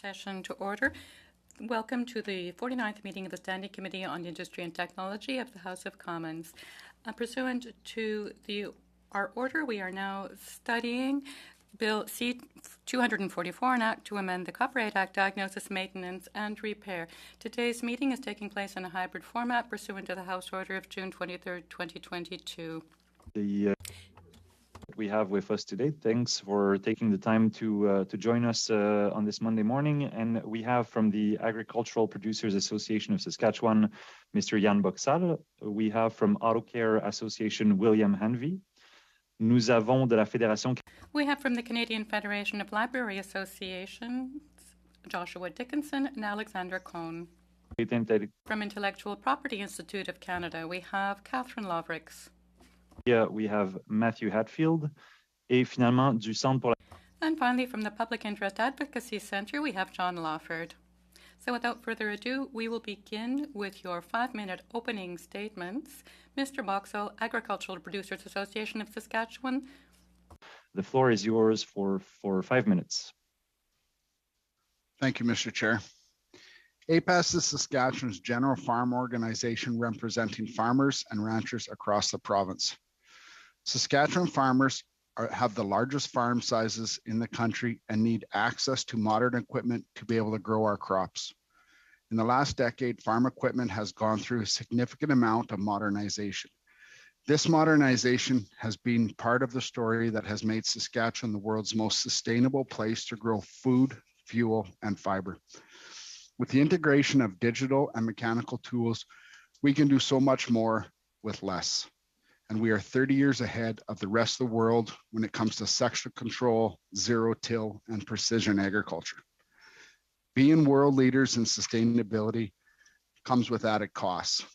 Session to order. Welcome to the 49th meeting of the Standing Committee on Industry and Technology of the House of Commons. Pursuant to our order, we are now studying Bill C-244, an act to amend the Copyright Act, diagnosis, maintenance, and repair. Today's meeting is taking place in a hybrid format pursuant to the House Order of June 23rd, 2022. We have with us today. Thanks for taking the time to join us on this Monday morning. And we have from the Agricultural Producers Association of Saskatchewan, Mr. Jan Boxall. We have from Auto Care Association, William Hanvey. Nous avons de la Fédération. We have from the Canadian Federation of Library Associations, Joshua Dickinson and Alexandra Cohn. From Intellectual Property Institute of Canada, we have Catherine Lovrix. Yeah, we have Matthew Hatfield. Et finalement, du Centre pour la... And finally, from the Public Interest Advocacy Centre, we have John Lawford. So without further ado, we will begin with your 5-minute opening statements. Mr. Boxall, Agricultural Producers Association of Saskatchewan. The floor is yours for 5 minutes. Thank you, Mr. Chair. APAS is Saskatchewan's general farm organization representing farmers and ranchers across the province. Saskatchewan farmers have the largest farm sizes in the country and need access to modern equipment to be able to grow our crops. In the last decade, farm equipment has gone through a significant amount of modernization. This modernization has been part of the story that has made Saskatchewan the world's most sustainable place to grow food, fuel, and fiber. With the integration of digital and mechanical tools, we can do so much more with less. And we are 30 years ahead of the rest of the world when it comes to section control, zero-till, and precision agriculture. Being world leaders in sustainability comes with added costs.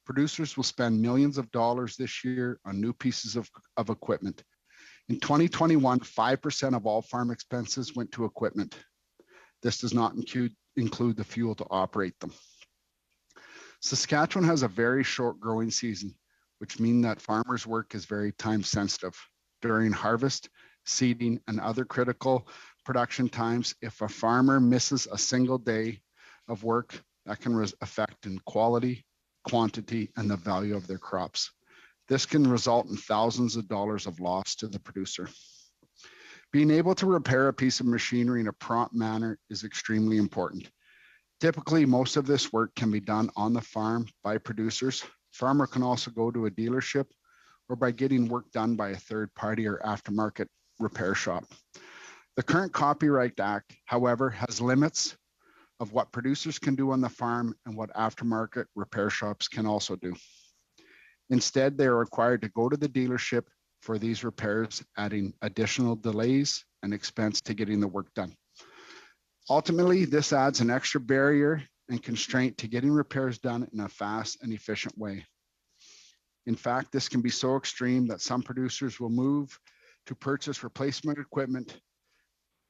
Producers will spend millions of dollars this year on new pieces of equipment. In 2021, 5% of all farm expenses went to equipment. This does not include the fuel to operate them. Saskatchewan has a very short growing season, which means that farmers' work is very time sensitive. During harvest, seeding, and other critical production times, if a farmer misses a single day of work, that can affect in quality, quantity, and the value of their crops. This can result in thousands of dollars of loss to the producer. Being able to repair a piece of machinery in a prompt manner is extremely important. Typically, most of this work can be done on the farm by producers. Farmer can also go to a dealership or by getting work done by a third party or aftermarket repair shop. The current Copyright Act, however, has limits of what producers can do on the farm and what aftermarket repair shops can also do. Instead, they are required to go to the dealership for these repairs, adding additional delays and expense to getting the work done. Ultimately, this adds an extra barrier and constraint to getting repairs done in a fast and efficient way. In fact, this can be so extreme that some producers will move to purchase replacement equipment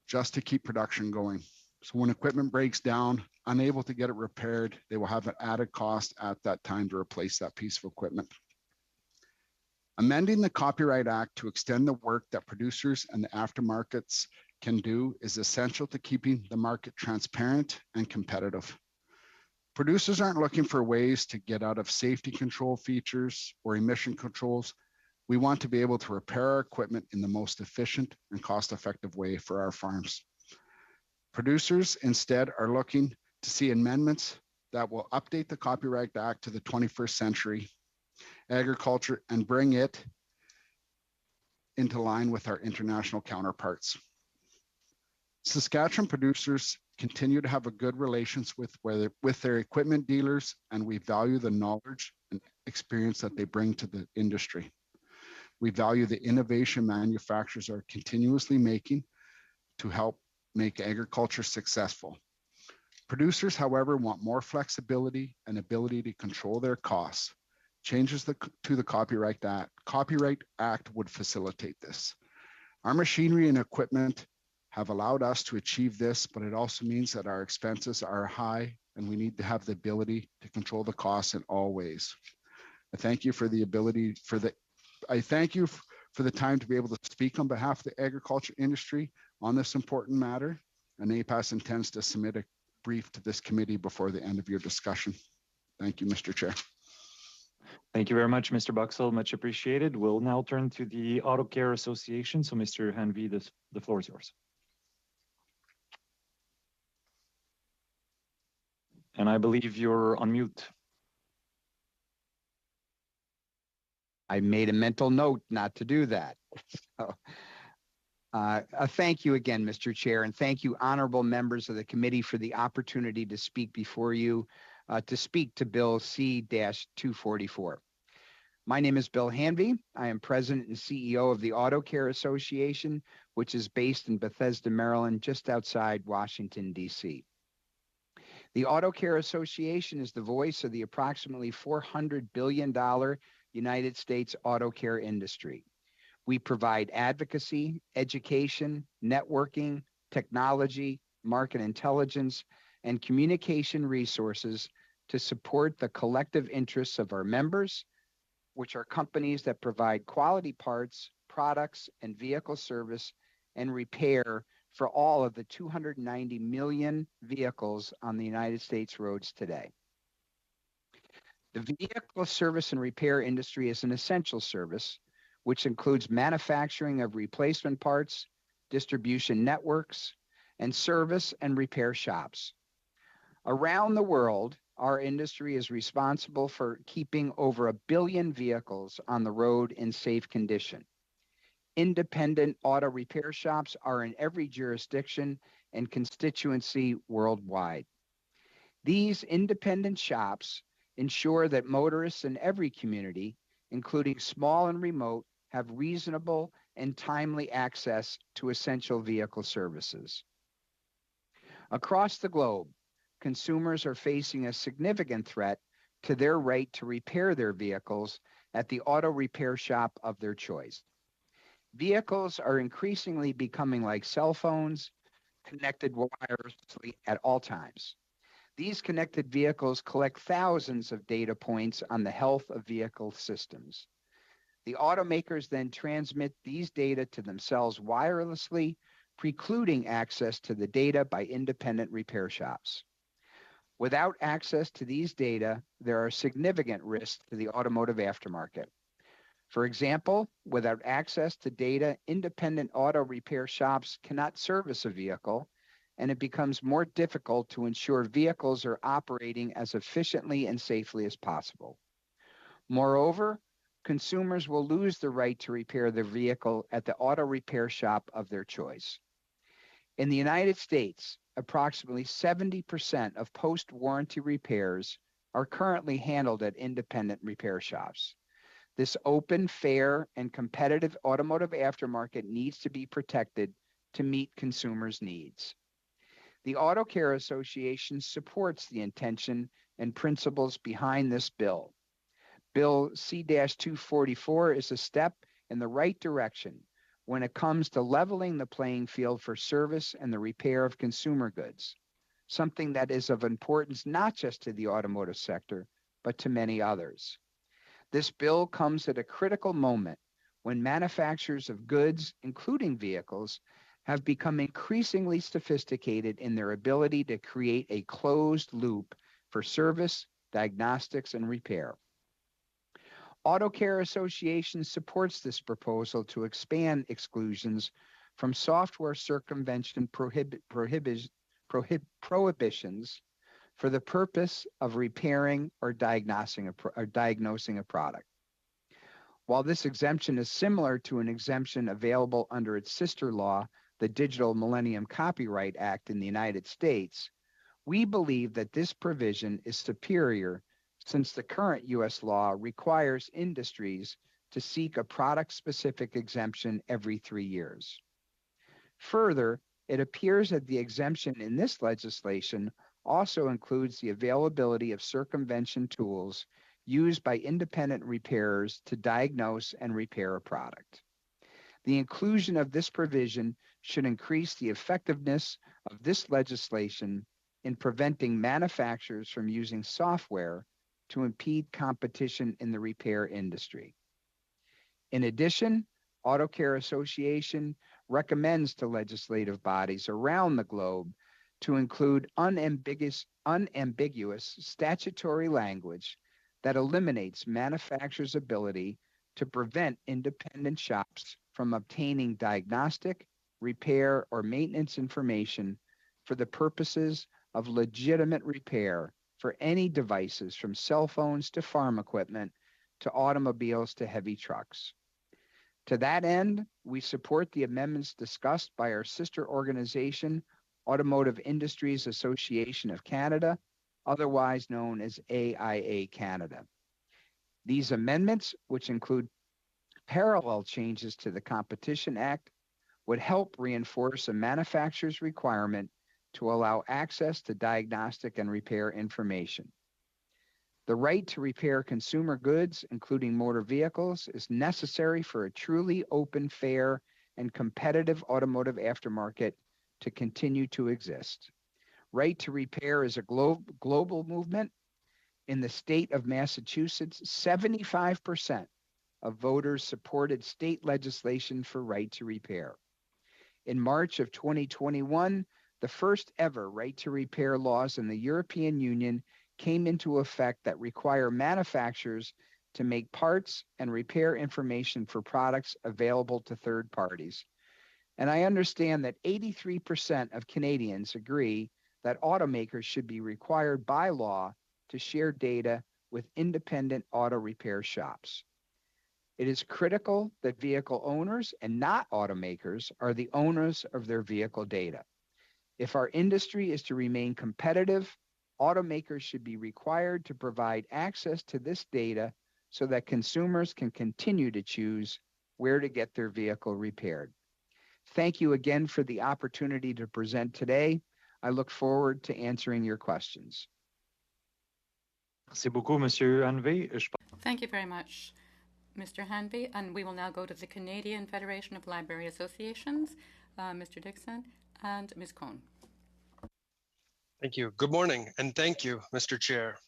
just to keep production going. So when equipment breaks down, unable to get it repaired, they will have an added cost at that time to replace that piece of equipment. Amending the Copyright Act to extend the work that producers and the aftermarkets can do is essential to keeping the market transparent and competitive. Producers aren't looking for ways to get out of safety control features or emission controls. We want to be able to repair our equipment in the most efficient and cost-effective way for our farms. Producers instead are looking to see amendments that will update the Copyright Act to the 21st century agriculture and bring it into line with our international counterparts. Saskatchewan producers continue to have a good relations with their equipment dealers, and we value the knowledge and experience that they bring to the industry. We value the innovation manufacturers are continuously making to help make agriculture successful. Producers, however, want more flexibility and ability to control their costs. Changes to the Copyright Act would facilitate this. Our machinery and equipment have allowed us to achieve this, but it also means that our expenses are high and we need to have the ability to control the costs in all ways. I thank you for the time to be able to speak on behalf of the agriculture industry on this important matter. and APAS intends to submit a brief to this committee before the end of your discussion. Thank you, Mr. Chair. Thank you very much, Mr. Buxell. Much appreciated. We'll now turn to the Auto Care Association. So, Mr. Hanvey, the floor is yours. And I believe you're on mute. I made a mental note not to do that. So, thank you again, Mr. Chair, and thank you, honorable members of the committee, for the opportunity to speak before you, to speak to Bill C-244. My name is Bill Hanvey. I am President and CEO of the Auto Care Association, which is based in Bethesda, Maryland, just outside Washington, D.C. The Auto Care Association is the voice of the approximately $400 billion United States auto care industry. We provide advocacy, education, networking, technology, market intelligence, and communication resources to support the collective interests of our members, which are companies that provide quality parts, products, and vehicle service and repair for all of the 290 million vehicles on the United States roads today. The vehicle service and repair industry is an essential service, which includes manufacturing of replacement parts, distribution networks, and service and repair shops. Around the world, our industry is responsible for keeping over 1 billion vehicles on the road in safe condition. Independent auto repair shops are in every jurisdiction and constituency worldwide. These independent shops ensure that motorists in every community, including small and remote, have reasonable and timely access to essential vehicle services. Across the globe, consumers are facing a significant threat to their right to repair their vehicles at the auto repair shop of their choice. Vehicles are increasingly becoming like cell phones, connected wirelessly at all times. These connected vehicles collect thousands of data points on the health of vehicle systems. The automakers then transmit these data to themselves wirelessly, precluding access to the data by independent repair shops. Without access to these data, there are significant risks to the automotive aftermarket. For example, without access to data, independent auto repair shops cannot service a vehicle, and it becomes more difficult to ensure vehicles are operating as efficiently and safely as possible. Moreover, consumers will lose the right to repair their vehicle at the auto repair shop of their choice. In the United States, approximately 70% of post-warranty repairs are currently handled at independent repair shops. This open, fair, and competitive automotive aftermarket needs to be protected to meet consumers' needs. The Auto Care Association supports the intention and principles behind this bill. Bill C-244 is a step in the right direction when it comes to leveling the playing field for service and the repair of consumer goods, something that is of importance not just to the automotive sector, but to many others. This bill comes at a critical moment when manufacturers of goods, including vehicles, have become increasingly sophisticated in their ability to create a closed loop for service, diagnostics, and repair. Auto Care Association supports this proposal to expand exclusions from software circumvention prohibitions for the purpose of repairing or diagnosing a product. While this exemption is similar to an exemption available under its sister law, the Digital Millennium Copyright Act in the United States, we believe that this provision is superior since the current U.S. law requires industries to seek a product-specific exemption every 3 years. Further, it appears that the exemption in this legislation also includes the availability of circumvention tools used by independent repairers to diagnose and repair a product. The inclusion of this provision should increase the effectiveness of this legislation in preventing manufacturers from using software to impede competition in the repair industry. In addition, Auto Care Association recommends to legislative bodies around the globe to include unambiguous statutory language that eliminates manufacturers' ability to prevent independent shops from obtaining diagnostic, repair, or maintenance information for the purposes of legitimate repair for any devices from cell phones to farm equipment to automobiles to heavy trucks. To that end, we support the amendments discussed by our sister organization, Automotive Industries Association of Canada, otherwise known as AIA Canada. These amendments, which include parallel changes to the Competition Act, would help reinforce a manufacturer's requirement to allow access to diagnostic and repair information. The right to repair consumer goods, including motor vehicles, is necessary for a truly open, fair, and competitive automotive aftermarket to continue to exist. Right to repair is a global movement. In the state of Massachusetts, 75% of voters supported state legislation for right to repair. In March of 2021, the first ever right to repair laws in the European Union came into effect that require manufacturers to make parts and repair information for products available to third parties. And I understand that 83% of Canadians agree that automakers should be required by law to share data with independent auto repair shops. It is critical that vehicle owners and not automakers are the owners of their vehicle data. If our industry is to remain competitive, automakers should be required to provide access to this data so that consumers can continue to choose where to get their vehicle repaired. Thank you again for the opportunity to present today. I look forward to answering your questions. Merci beaucoup, Monsieur Hanvey. Thank you very much, Mr. Hanvey. And we will now go to the Canadian Federation of Library Associations, Mr. Dixon and Ms. Cohn. Thank you. Good morning, and thank you, Mr. Chair.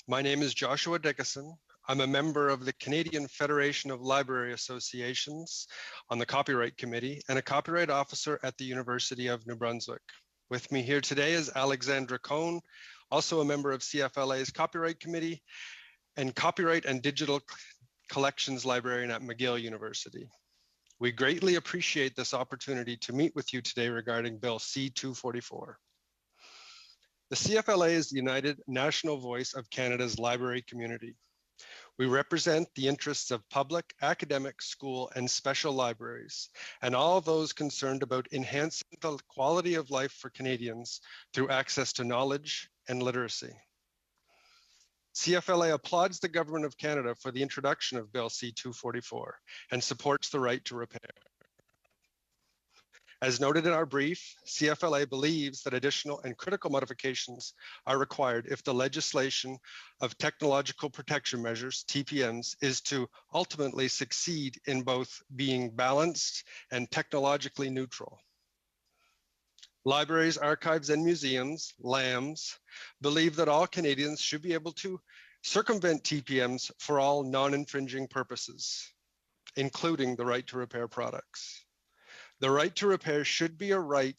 My name is Joshua Dickinson. I'm a member of the Canadian Federation of Library Associations on the Copyright Committee and a copyright officer at the University of New Brunswick. With me here today is Alexandra Cohn, also a member of CFLA's Copyright Committee and Copyright and Digital Collections Librarian at McGill University. We greatly appreciate this opportunity to meet with you today regarding Bill C-244. The CFLA is the United National Voice of Canada's library community. We represent the interests of public, academic, school, and special libraries, and all those concerned about enhancing the quality of life for Canadians through access to knowledge and literacy. CFLA applauds the Government of Canada for the introduction of Bill C-244 and supports the right to repair. As noted in our brief, CFLA believes that additional and critical modifications are required if the legislation of technological protection measures, TPMs, is to ultimately succeed in both being balanced and technologically neutral. Libraries, archives, and museums, LAMs, believe that all Canadians should be able to circumvent TPMs for all non-infringing purposes, including the right to repair products. The right to repair should be a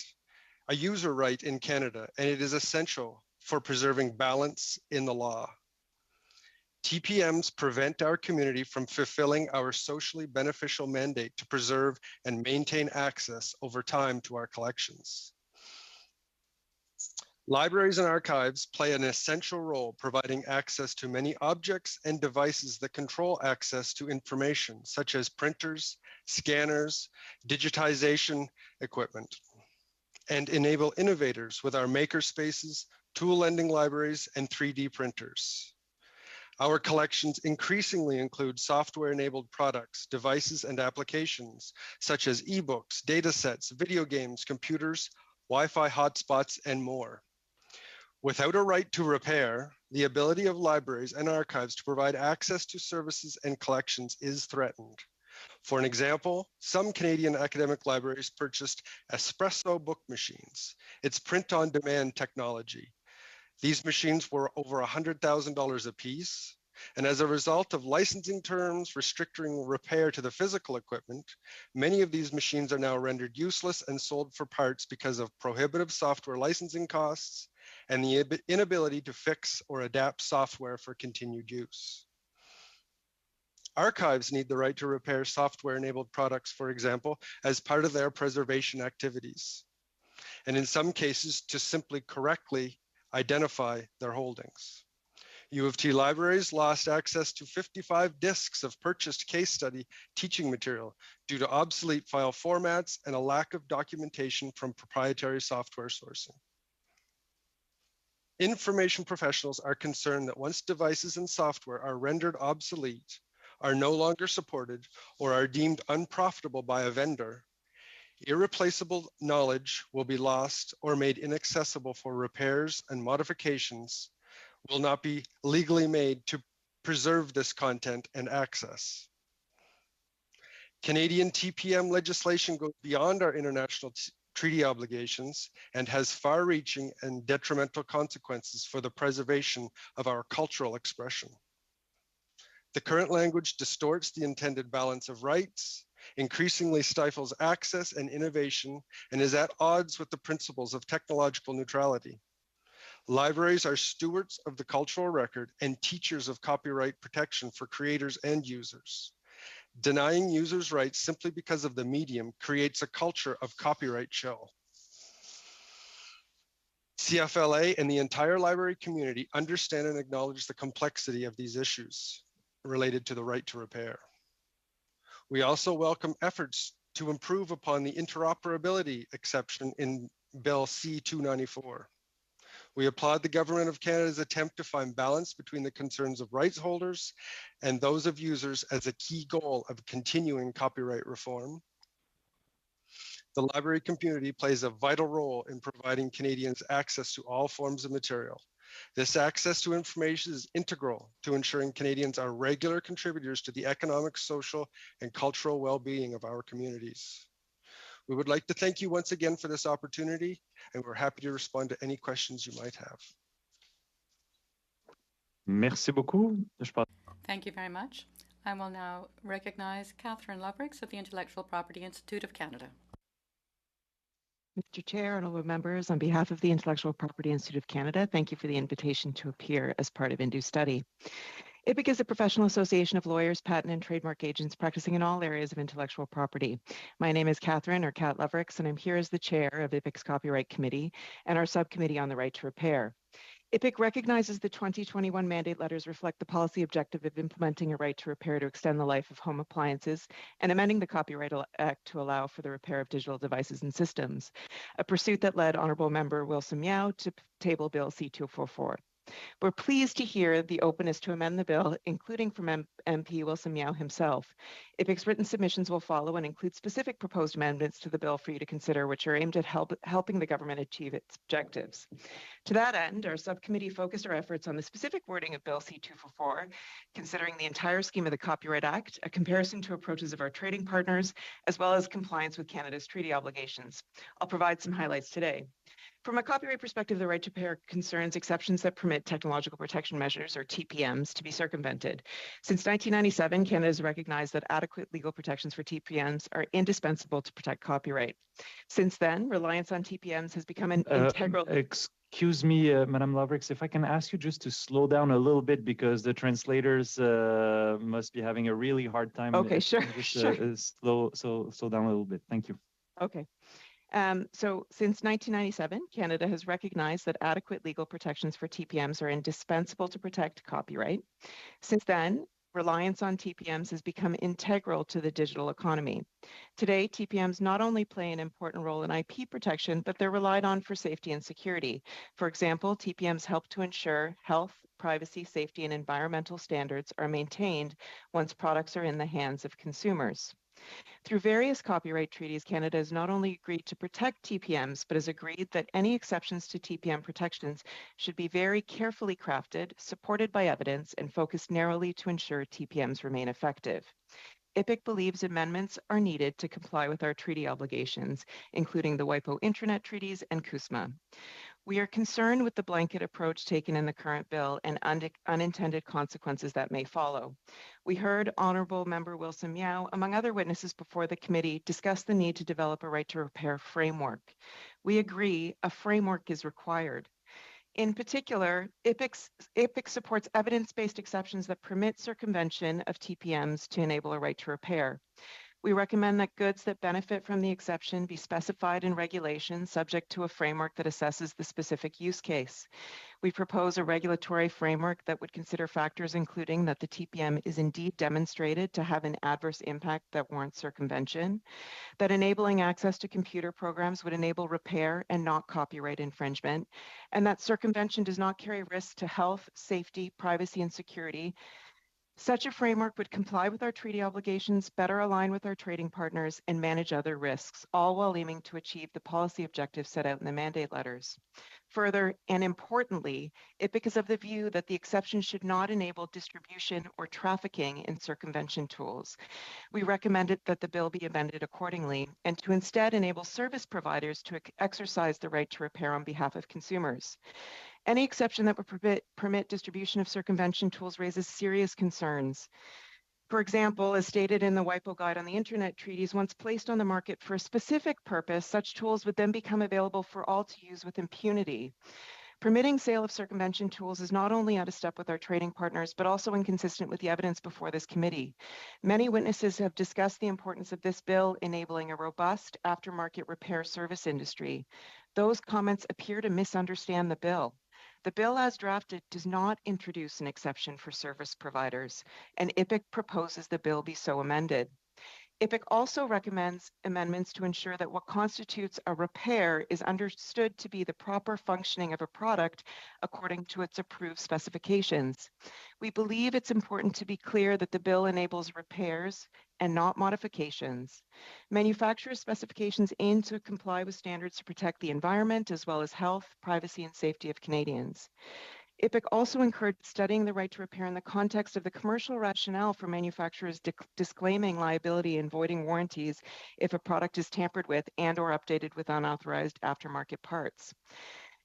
user right in Canada, and it is essential for preserving balance in the law. TPMs prevent our community from fulfilling our socially beneficial mandate to preserve and maintain access over time to our collections. Libraries and archives play an essential role providing access to many objects and devices that control access to information, such as printers, scanners, digitization equipment, and enable innovators with our maker spaces, tool lending libraries, and 3D printers. Our collections increasingly include software-enabled products, devices, and applications, such as ebooks, datasets, video games, computers, Wi-Fi hotspots, and more. Without a right to repair, the ability of libraries and archives to provide access to services and collections is threatened. For an example, some Canadian academic libraries purchased espresso book machines. It's print-on-demand technology. These machines were over $100,000 a piece. And as a result of licensing terms restricting repair to the physical equipment, many of these machines are now rendered useless and sold for parts because of prohibitive software licensing costs and the inability to fix or adapt software for continued use. Archives need the right to repair software-enabled products, for example, as part of their preservation activities, and in some cases to simply correctly identify their holdings. U of T libraries lost access to 55 discs of purchased case study teaching material due to obsolete file formats and a lack of documentation from proprietary software sourcing. Information professionals are concerned that once devices and software are rendered obsolete, are no longer supported, or are deemed unprofitable by a vendor, irreplaceable knowledge will be lost or made inaccessible for repairs, and modifications will not be legally made to preserve this content and access. Canadian TPM legislation goes beyond our international treaty obligations and has far-reaching and detrimental consequences for the preservation of our cultural expression. The current language distorts the intended balance of rights, increasingly stifles access and innovation, and is at odds with the principles of technological neutrality. Libraries are stewards of the cultural record and teachers of copyright protection for creators and users. Denying users' rights simply because of the medium creates a culture of copyright shell. CFLA and the entire library community understand and acknowledge the complexity of these issues related to the right to repair. We also welcome efforts to improve upon the interoperability exception in Bill C-294. We applaud the Government of Canada's attempt to find balance between the concerns of rights holders and those of users as a key goal of continuing copyright reform. The library community plays a vital role in providing Canadians access to all forms of material. This access to information is integral to ensuring Canadians are regular contributors to the economic, social, and cultural well-being of our communities. We would like to thank you once again for this opportunity, and we're happy to respond to any questions you might have. Merci beaucoup. Thank you very much. I will now recognize Catherine Lovrix of the Intellectual Property Institute of Canada. Mr. Chair, honorable members, on behalf of the Intellectual Property Institute of Canada, thank you for the invitation to appear as part of INDU study. IPIC is a professional association of lawyers, patent and trademark agents practicing in all areas of intellectual property. My name is Catherine, or Cat Lovrix, and I'm here as the chair of IPIC's Copyright Committee and our subcommittee on the right to repair. IPIC recognizes the 2021 mandate letters reflect the policy objective of implementing a right to repair to extend the life of home appliances and amending the Copyright Act to allow for the repair of digital devices and systems, a pursuit that led Honourable Member Wilson Miao to table Bill C-244. We're pleased to hear the openness to amend the bill, including from MP Wilson Miao himself. IPIC's written submissions will follow and include specific proposed amendments to the bill for you to consider, which are aimed at helping the government achieve its objectives. To that end, our subcommittee focused our efforts on the specific wording of Bill C-244, considering the entire scheme of the Copyright Act, a comparison to approaches of our trading partners, as well as compliance with Canada's treaty obligations. I'll provide some highlights today. From a copyright perspective, the right to repair concerns exceptions that permit technological protection measures, or TPMs, to be circumvented. Since 1997, Canada has recognized that adequate legal protections for TPMs are indispensable to protect copyright. Since then, reliance on TPMs has become an integral... Excuse me, Madam Lovrix, if I can ask you just to slow down a little bit because the translators must be having a really hard time. Okay, sure. Just, slow down a little bit. Thank you. Okay. So since 1997, Canada has recognized that adequate legal protections for TPMs are indispensable to protect copyright. Since then, reliance on TPMs has become integral to the digital economy. Today, TPMs not only play an important role in IP protection, but they're relied on for safety and security. For example, TPMs help to ensure health, privacy, safety, and environmental standards are maintained once products are in the hands of consumers. Through various copyright treaties, Canada has not only agreed to protect TPMs, but has agreed that any exceptions to TPM protections should be very carefully crafted, supported by evidence, and focused narrowly to ensure TPMs remain effective. IPIC believes amendments are needed to comply with our treaty obligations, including the WIPO Intranet treaties and CUSMA. We are concerned with the blanket approach taken in the current bill and unintended consequences that may follow. We heard Honorable Member Wilson Meow, among other witnesses before the committee, discuss the need to develop a right to repair framework. We agree a framework is required. In particular, IPIC supports evidence-based exceptions that permit circumvention of TPMs to enable a right to repair. We recommend that goods that benefit from the exception be specified in regulation subject to a framework that assesses the specific use case. We propose a regulatory framework that would consider factors including that the TPM is indeed demonstrated to have an adverse impact that warrants circumvention, that enabling access to computer programs would enable repair and not copyright infringement, and that circumvention does not carry risks to health, safety, privacy, and security. Such a framework would comply with our treaty obligations, better align with our trading partners, and manage other risks, all while aiming to achieve the policy objectives set out in the mandate letters. Further, and importantly, IPIC is of the view that the exception should not enable distribution or trafficking in circumvention tools. We recommended that the bill be amended accordingly and to instead enable service providers to exercise the right to repair on behalf of consumers. Any exception that would permit distribution of circumvention tools raises serious concerns. For example, as stated in the WIPO guide on the Internet treaties, once placed on the market for a specific purpose, such tools would then become available for all to use with impunity. Permitting sale of circumvention tools is not only out of step with our trading partners, but also inconsistent with the evidence before this committee. Many witnesses have discussed the importance of this bill enabling a robust aftermarket repair service industry. Those comments appear to misunderstand the bill. The bill as drafted does not introduce an exception for service providers, and IPIC proposes the bill be so amended. IPIC also recommends amendments to ensure that what constitutes a repair is understood to be the proper functioning of a product according to its approved specifications. We believe it's important to be clear that the bill enables repairs and not modifications. Manufacturer specifications aim to comply with standards to protect the environment as well as health, privacy, and safety of Canadians. IPIC also encouraged studying the right to repair in the context of the commercial rationale for manufacturers disclaiming liability and voiding warranties if a product is tampered with and or updated with unauthorized aftermarket parts.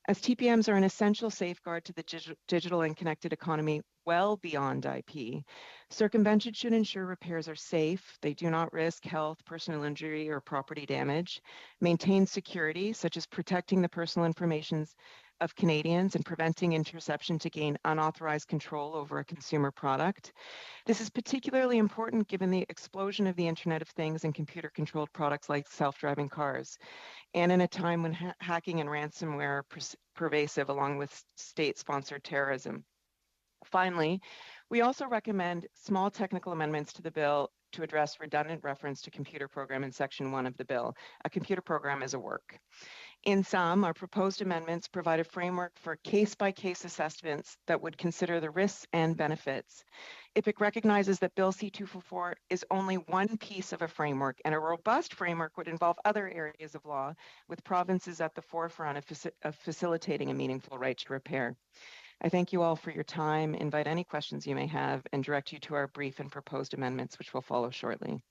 As TPMs are an essential safeguard to the digital and connected economy well beyond IP, circumvention should ensure repairs are safe, they do not risk health, personal injury, or property damage, maintain security, such as protecting the personal information of Canadians and preventing interception to gain unauthorized control over a consumer product. This is particularly important given the explosion of the Internet of Things and computer-controlled products like self-driving cars, and in a time when hacking and ransomware are pervasive along with state-sponsored terrorism. Finally, we also recommend small technical amendments to the bill to address redundant reference to computer program in Section 1 of the bill. A computer program is a work. In sum, our proposed amendments provide a framework for case-by-case assessments that would consider the risks and benefits. IPIC recognizes that Bill C-244 is only one piece of a framework, and a robust framework would involve other areas of law, with provinces at the forefront of facilitating a meaningful right to repair. I thank you all for your time, invite any questions you may have, and direct you to our brief and proposed amendments, which will follow shortly.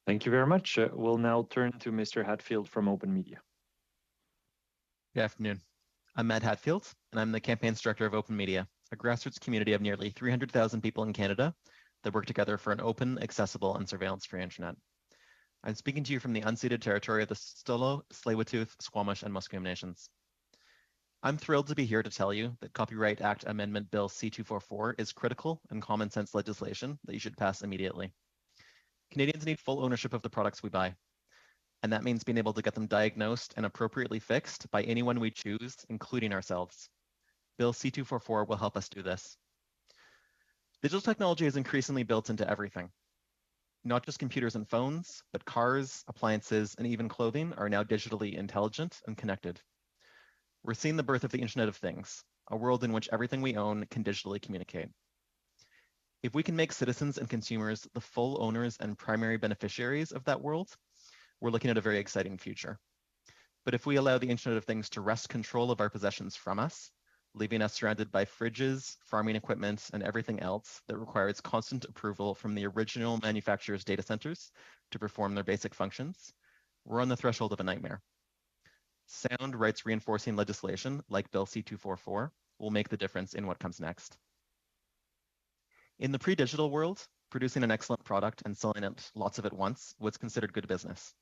Thank you very much. We'll now turn to Mr. Hatfield from Open Media. Good afternoon. I'm Matt Hatfield, and I'm the campaigns director of Open Media, a grassroots community of nearly 300,000 people in Canada that work together for an open, accessible, and surveillance-free internet. I'm speaking to you from the unceded territory of the Stolo, Tsleil-Waututh, Squamish, and Musqueam nations. I'm thrilled to be here to tell you that Copyright Act Amendment Bill C-244 is critical and common sense legislation that you should pass immediately. Canadians need full ownership of the products we buy, and that means being able to get them diagnosed and appropriately fixed by anyone we choose, including ourselves. Bill C-244 will help us do this. Digital technology is increasingly built into everything. Not just computers and phones, but cars, appliances, and even clothing are now digitally intelligent and connected. We're seeing the birth of the Internet of Things, a world in which everything we own can digitally communicate. If we can make citizens and consumers the full owners and primary beneficiaries of that world, we're looking at a very exciting future. But if we allow the Internet of Things to wrest control of our possessions from us, leaving us surrounded by fridges, farming equipment, and everything else that requires constant approval from the original manufacturer's data centers to perform their basic functions, we're on the threshold of a nightmare. Sound rights reinforcing legislation like Bill C-244 will make the difference in what comes next. In the pre-digital world, producing an excellent product and selling it lots of at once was considered good business.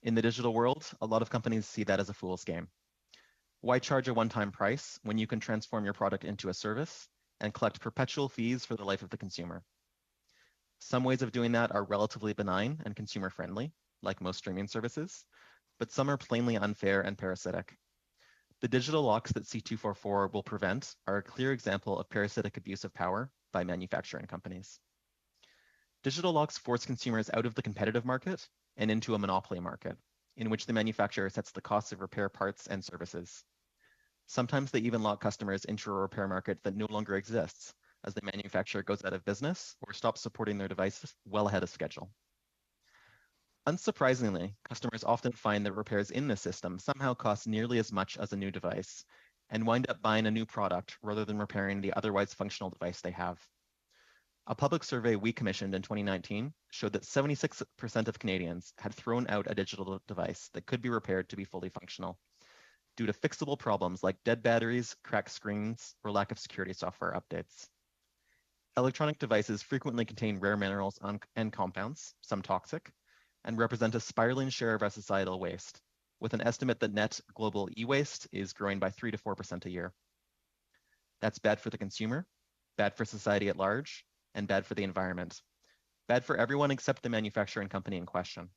In the digital world, a lot of companies see that as a fool's game. Why charge a one-time price when you can transform your product into a service and collect perpetual fees for the life of the consumer? Some ways of doing that are relatively benign and consumer-friendly, like most streaming services, but some are plainly unfair and parasitic. The digital locks that C-244 will prevent are a clear example of parasitic abuse of power by manufacturing companies. Digital locks force consumers out of the competitive market and into a monopoly market, in which the manufacturer sets the cost of repair parts and services. Sometimes they even lock customers into a repair market that no longer exists, as the manufacturer goes out of business or stops supporting their devices well ahead of schedule. Unsurprisingly, customers often find that repairs in the system somehow cost nearly as much as a new device and wind up buying a new product rather than repairing the otherwise functional device they have. A public survey we commissioned in 2019 showed that 76% of Canadians had thrown out a digital device that could be repaired to be fully functional due to fixable problems like dead batteries, cracked screens, or lack of security software updates. Electronic devices frequently contain rare minerals and compounds, some toxic, and represent a spiraling share of our societal waste, with an estimate that net global e-waste is growing by 3 to 4% a year. That's bad for the consumer, bad for society at large, and bad for the environment. Bad for everyone except the manufacturing company in question.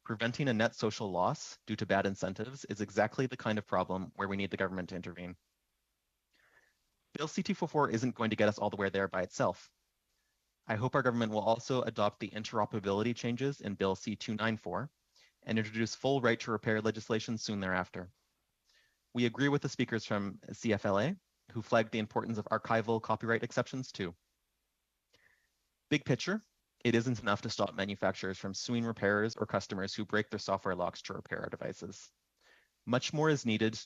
Preventing a net social loss due to bad incentives is exactly the kind of problem where we need the government to intervene. Bill C-244 isn't going to get us all the way there by itself. I hope our government will also adopt the interoperability changes in Bill C-294 and introduce full right to repair legislation soon thereafter. We agree with the speakers from CFLA, who flagged the importance of archival copyright exceptions too. Big picture, it isn't enough to stop manufacturers from suing repairers or customers who break their software locks to repair our devices. Much more is needed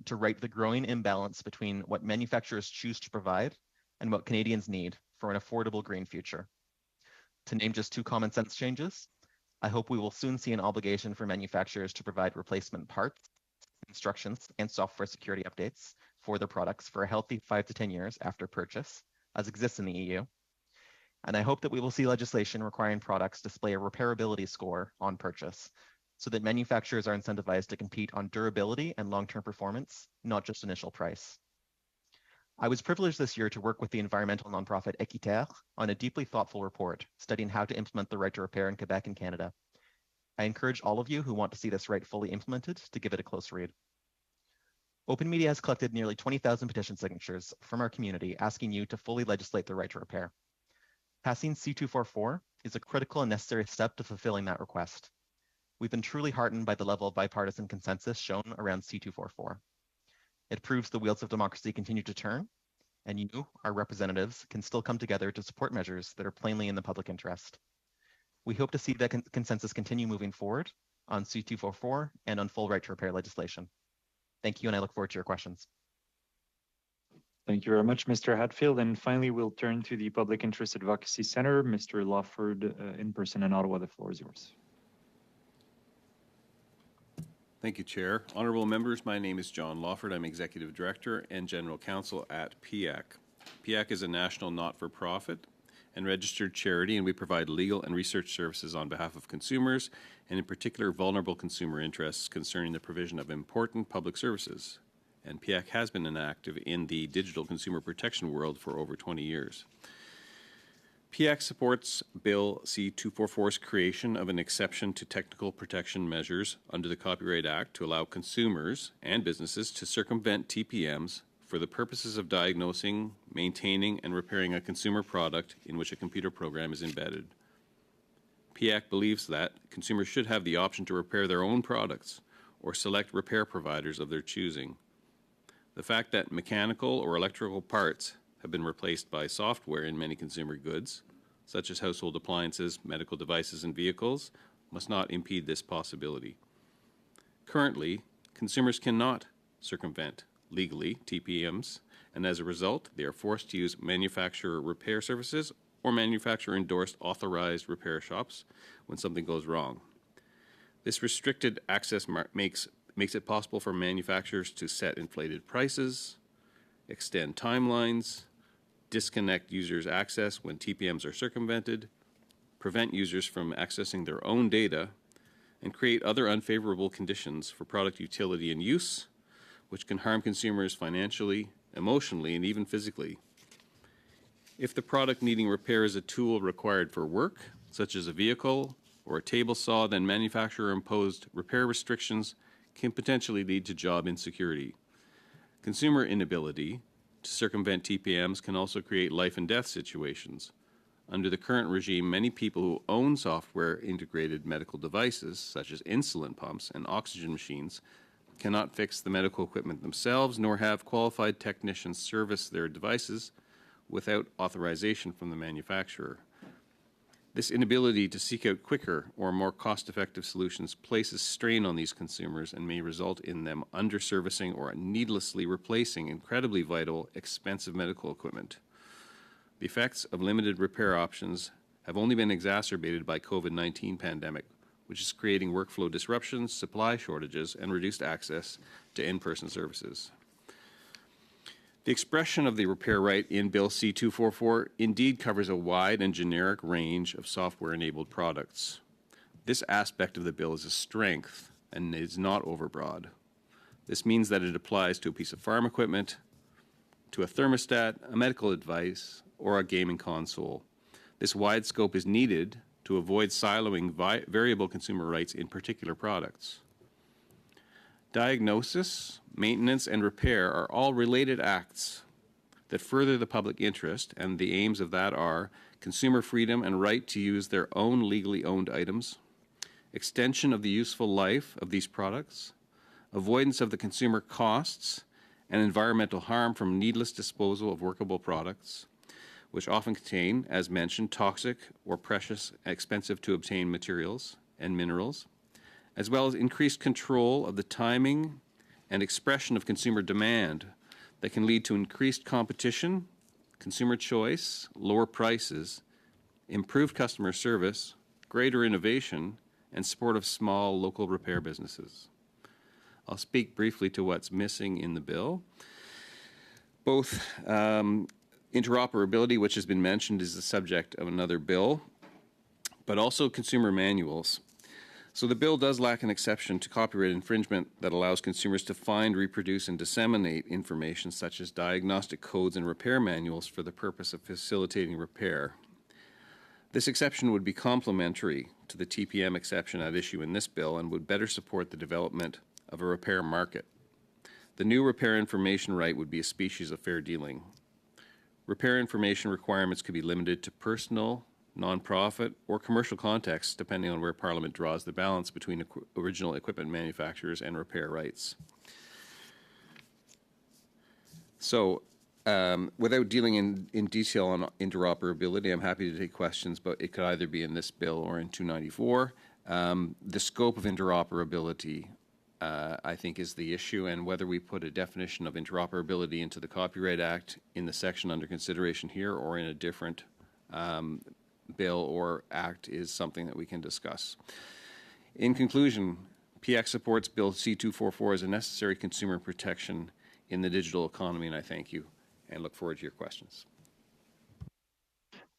to right the growing imbalance between what manufacturers choose to provide and what Canadians need for an affordable green future. To name just two common sense changes, I hope we will soon see an obligation for manufacturers to provide replacement parts, instructions, and software security updates for their products for a healthy 5 to 10 years after purchase, as exists in the EU. And I hope that we will see legislation requiring products display a repairability score on purchase, so that manufacturers are incentivized to compete on durability and long-term performance, not just initial price. I was privileged this year to work with the environmental nonprofit Équiterre on a deeply thoughtful report studying how to implement the right to repair in Quebec and Canada. I encourage all of you who want to see this right fully implemented to give it a close read. Open Media has collected nearly 20,000 petition signatures from our community asking you to fully legislate the right to repair. Passing C-244 is a critical and necessary step to fulfilling that request. We've been truly heartened by the level of bipartisan consensus shown around C-244. It proves the wheels of democracy continue to turn, and you, our representatives, can still come together to support measures that are plainly in the public interest. We hope to see that consensus continue moving forward on C-244 and on full right to repair legislation. Thank you, and I look forward to your questions. Thank you very much, Mr. Hatfield. And finally, we'll turn to the Public Interest Advocacy Center. Mr. Lawford, in person in Ottawa, the floor is yours. Thank you, Chair. Honorable members, my name is John Lawford. I'm Executive Director and General Counsel at PIAC. PIAC is a national not-for-profit and registered charity, and we provide legal and research services on behalf of consumers, and in particular vulnerable consumer interests concerning the provision of important public services. And PIAC has been active in the digital consumer protection world for over 20 years. PIAC supports Bill C-244's creation of an exception to technical protection measures under the Copyright Act to allow consumers and businesses to circumvent TPMs for the purposes of diagnosing, maintaining, and repairing a consumer product in which a computer program is embedded. PIAC believes that consumers should have the option to repair their own products or select repair providers of their choosing. The fact that mechanical or electrical parts have been replaced by software in many consumer goods, such as household appliances, medical devices, and vehicles, must not impede this possibility. Currently, consumers cannot circumvent legally TPMs, and as a result, they are forced to use manufacturer repair services or manufacturer-endorsed authorized repair shops when something goes wrong. This restricted access makes it possible for manufacturers to set inflated prices, extend timelines, disconnect users' access when TPMs are circumvented, prevent users from accessing their own data, and create other unfavorable conditions for product utility and use, which can harm consumers financially, emotionally, and even physically. If the product needing repair is a tool required for work, such as a vehicle or a table saw, then manufacturer-imposed repair restrictions can potentially lead to job insecurity. Consumer inability to circumvent TPMs can also create life and death situations. Under the current regime, many people who own software-integrated medical devices, such as insulin pumps and oxygen machines, cannot fix the medical equipment themselves, nor have qualified technicians service their devices without authorization from the manufacturer. This inability to seek out quicker or more cost-effective solutions places strain on these consumers and may result in them under-servicing or needlessly replacing incredibly vital, expensive medical equipment. The effects of limited repair options have only been exacerbated by COVID-19 pandemic, which is creating workflow disruptions, supply shortages, and reduced access to in-person services. The expression of the repair right in Bill C-244 indeed covers a wide and generic range of software-enabled products. This aspect of the bill is a strength and is not overbroad. This means that it applies to a piece of farm equipment, to a thermostat, a medical device, or a gaming console. This wide scope is needed to avoid siloing variable consumer rights in particular products. Diagnosis, maintenance, and repair are all related acts that further the public interest, and the aims of that are consumer freedom and right to use their own legally owned items, extension of the useful life of these products, avoidance of the consumer costs and environmental harm from needless disposal of workable products, which often contain, as mentioned, toxic or precious, expensive to obtain materials and minerals, as well as increased control of the timing and expression of consumer demand that can lead to increased competition, consumer choice, lower prices, improved customer service, greater innovation, and support of small local repair businesses. I'll speak briefly to what's missing in the bill. Both interoperability, which has been mentioned, is the subject of another bill, but also consumer manuals. So the bill does lack an exception to copyright infringement that allows consumers to find, reproduce, and disseminate information such as diagnostic codes and repair manuals for the purpose of facilitating repair. This exception would be complementary to the TPM exception at issue in this bill and would better support the development of a repair market. The new repair information right would be a species of fair dealing. Repair information requirements could be limited to personal, nonprofit, or commercial contexts, depending on where Parliament draws the balance between original equipment manufacturers and repair rights. So, without dealing in detail on interoperability, I'm happy to take questions, but it could either be in this bill or in 294. The scope of interoperability, I think, is the issue, and whether we put a definition of interoperability into the Copyright Act in the section under consideration here or in a different bill or act is something that we can discuss. In conclusion, PX supports Bill C-244 as a necessary consumer protection in the digital economy, and I thank you and look forward to your questions.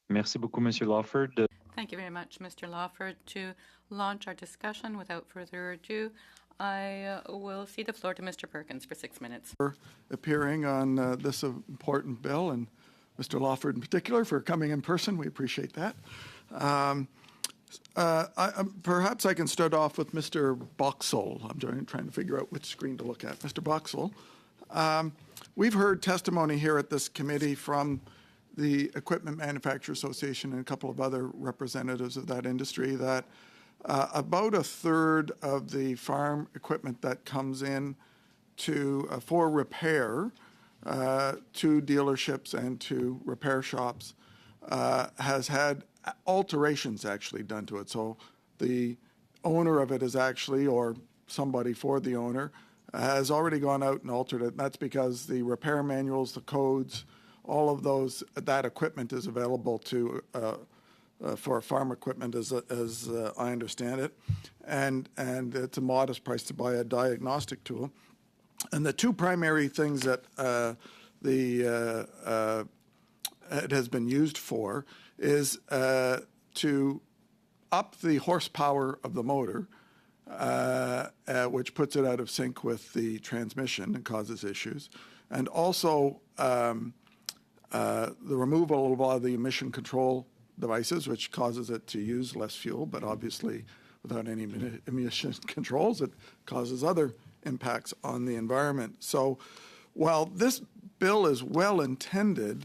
Merci beaucoup, Monsieur Lawford. Thank you very much, Mr. Lawford. To launch our discussion, without further ado, I will cede the floor to Mr. Perkins for 6 minutes. For appearing on this important bill, and Mr. Lawford in particular for coming in person. We appreciate that. Perhaps I can start off with Mr. Boxall. I'm trying to figure out which screen to look at. Mr. Boxall, we've heard testimony here at this committee from the Equipment Manufacturers Association and a couple of other representatives of that industry that about a third of the farm equipment that comes in to for repair to dealerships and to repair shops has had alterations actually done to it. So the owner of it is actually, or somebody for the owner, has already gone out and altered it. And that's because the repair manuals, the codes, all of those, that equipment is available to for farm equipment, as I understand it, and it's a modest price to buy a diagnostic tool. And the two primary things that it has been used for is to up the horsepower of the motor, which puts it out of sync with the transmission and causes issues, and also the removal of all the emission control devices, which causes it to use less fuel, but obviously without any emission controls, it causes other impacts on the environment. So while this bill is well intended,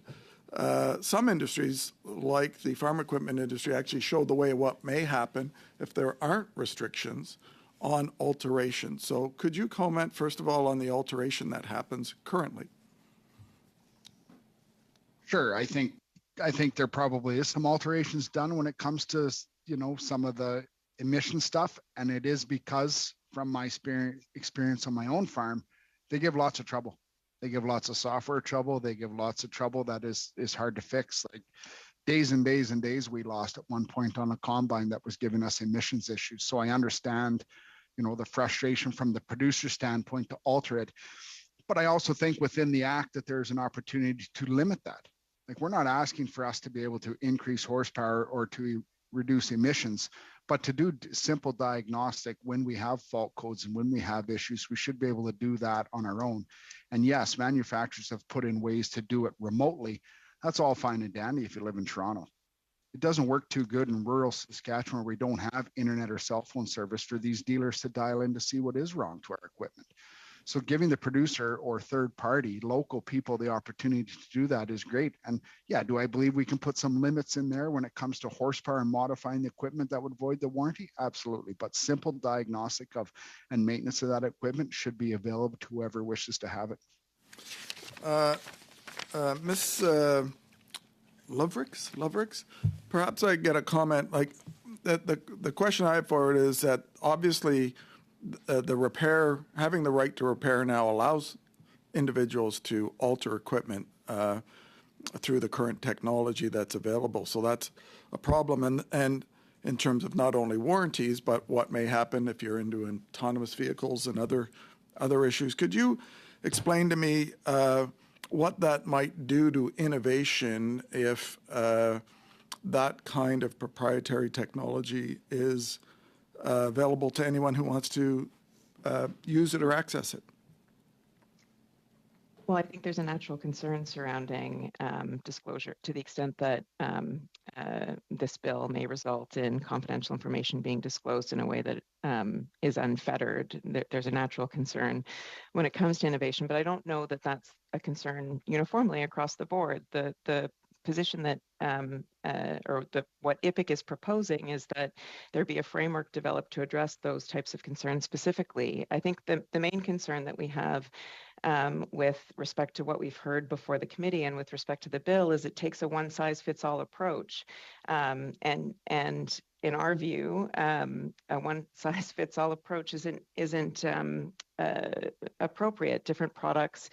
some industries, like the farm equipment industry, actually show the way of what may happen if there aren't restrictions on alteration. So could you comment, first of all, on the alteration that happens currently? Sure. I think there probably is some alterations done when it comes to, some of the emission stuff. And it is because from my experience on my own farm, they give lots of trouble. They give lots of software trouble. They give lots of trouble that is hard to fix. Like days and days and days we lost at one point on a combine that was giving us emissions issues. So I understand, the frustration from the producer standpoint to alter it. But I also think within the act that there's an opportunity to limit that. Like, we're not asking for us to be able to increase horsepower or to reduce emissions, but to do simple diagnostic when we have fault codes and when we have issues, we should be able to do that on our own. And yes, manufacturers have put in ways to do it remotely. That's all fine and dandy if you live in Toronto. It doesn't work too good in rural Saskatchewan where we don't have internet or cell phone service for these dealers to dial in to see what is wrong to our equipment. So giving the producer or third party, local people, the opportunity to do that is great. And yeah, do I believe we can put some limits in there when it comes to horsepower and modifying the equipment that would void the warranty? Absolutely. But simple diagnostic of and maintenance of that equipment should be available to whoever wishes to have it. Ms. Lovrix, perhaps I get a comment. Like the question I have for it is that obviously the repair, having the right to repair now allows individuals to alter equipment through the current technology that's available. So that's a problem. And in terms of not only warranties, but what may happen if you're into autonomous vehicles and other issues. Could you explain to me what that might do to innovation if that kind of proprietary technology is available to anyone who wants to use it or access it? Well, I think there's a natural concern surrounding disclosure to the extent that this bill may result in confidential information being disclosed in a way that is unfettered. There's a natural concern when it comes to innovation, but I don't know that that's a concern uniformly across the board. The position that what IPIC is proposing is that there be a framework developed to address those types of concerns specifically. I think the main concern that we have with respect to what we've heard before the committee and with respect to the bill is it takes a one-size-fits-all approach. And in our view, a one-size-fits-all approach isn't appropriate. Different products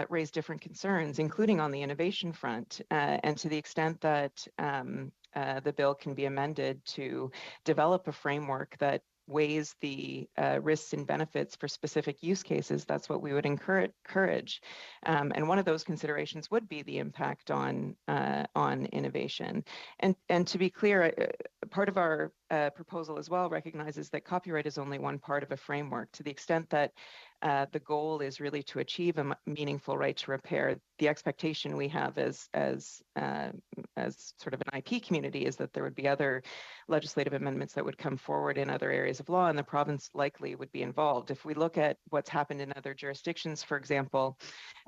raise different concerns, including on the innovation front. And to the extent that the bill can be amended to develop a framework that weighs the risks and benefits for specific use cases, that's what we would encourage. And one of those considerations would be the impact on innovation. And to be clear, part of our proposal as well recognizes that copyright is only one part of a framework. To the extent that the goal is really to achieve a meaningful right to repair, the expectation we have as sort of an IP community is that there would be other legislative amendments that would come forward in other areas of law, and the province likely would be involved. If we look at what's happened in other jurisdictions, for example,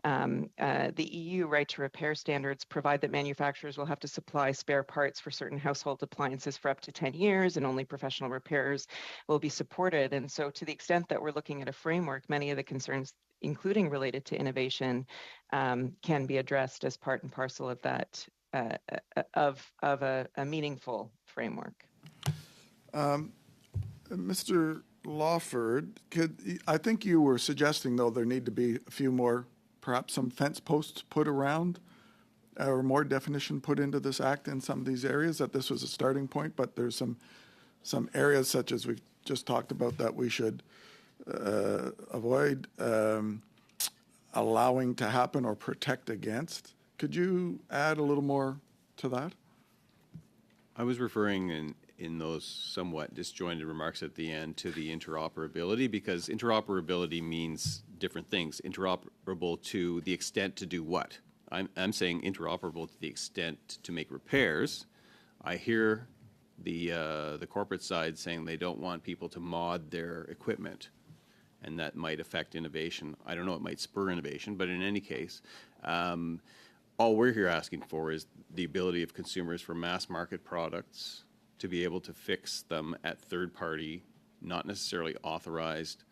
the EU right to repair standards provide that manufacturers will have to supply spare parts for certain household appliances for up to 10 years, and only professional repairers will be supported. And so to the extent that we're looking at a framework, many of the concerns, including related to innovation, can be addressed as part and parcel of that, of a meaningful framework. Mr. Lawford, I think you were suggesting, though, there need to be a few more, perhaps some fence posts put around or more definition put into this act in some of these areas, that this was a starting point, but there's some areas such as we've just talked about that we should avoid allowing to happen or protect against. Could you add a little more to that? I was referring in those somewhat disjointed remarks at the end to the interoperability, because interoperability means different things. Interoperable to the extent to do what? I'm saying interoperable to the extent to make repairs. I hear the corporate side saying they don't want people to mod their equipment, and that might affect innovation. I don't know, it might spur innovation, but in any case, all we're here asking for is the ability of consumers for mass market products to be able to fix them at third-party, not necessarily authorized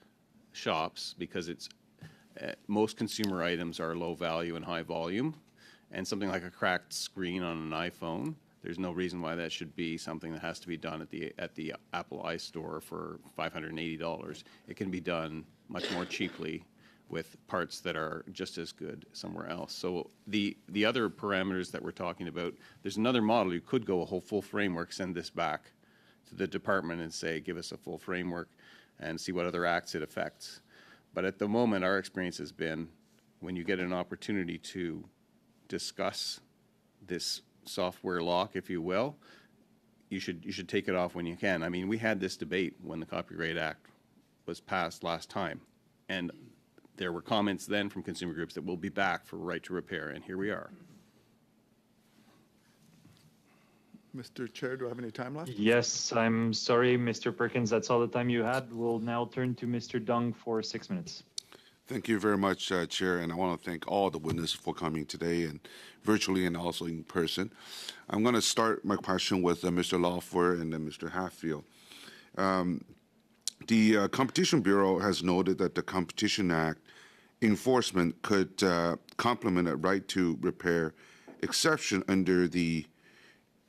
shops, because it's most consumer items are low value and high volume, and something like a cracked screen on an iPhone, there's no reason why that should be something that has to be done at the Apple iStore for $580. It can be done much more cheaply with parts that are just as good somewhere else. So the other parameters that we're talking about, there's another model. You could go a whole full framework, send this back to the department and say, give us a full framework and see what other acts it affects. But at the moment, our experience has been when you get an opportunity to discuss this software lock, if you will, you should take it off when you can. I mean, we had this debate when the Copyright Act was passed last time, and there were comments then from consumer groups that we'll be back for right to repair, and here we are. Mr. Chair, do I have any time left? Yes, I'm sorry, Mr. Perkins, that's all the time you had. We'll now turn to Mr. Dung for 6 minutes. Thank you very much, Chair, and I want to thank all the witnesses for coming today, and virtually and also in person. I'm going to start my question with Mr. Lawford and then Mr. Hatfield. The Competition Bureau has noted that the Competition Act enforcement could complement a right to repair exception under the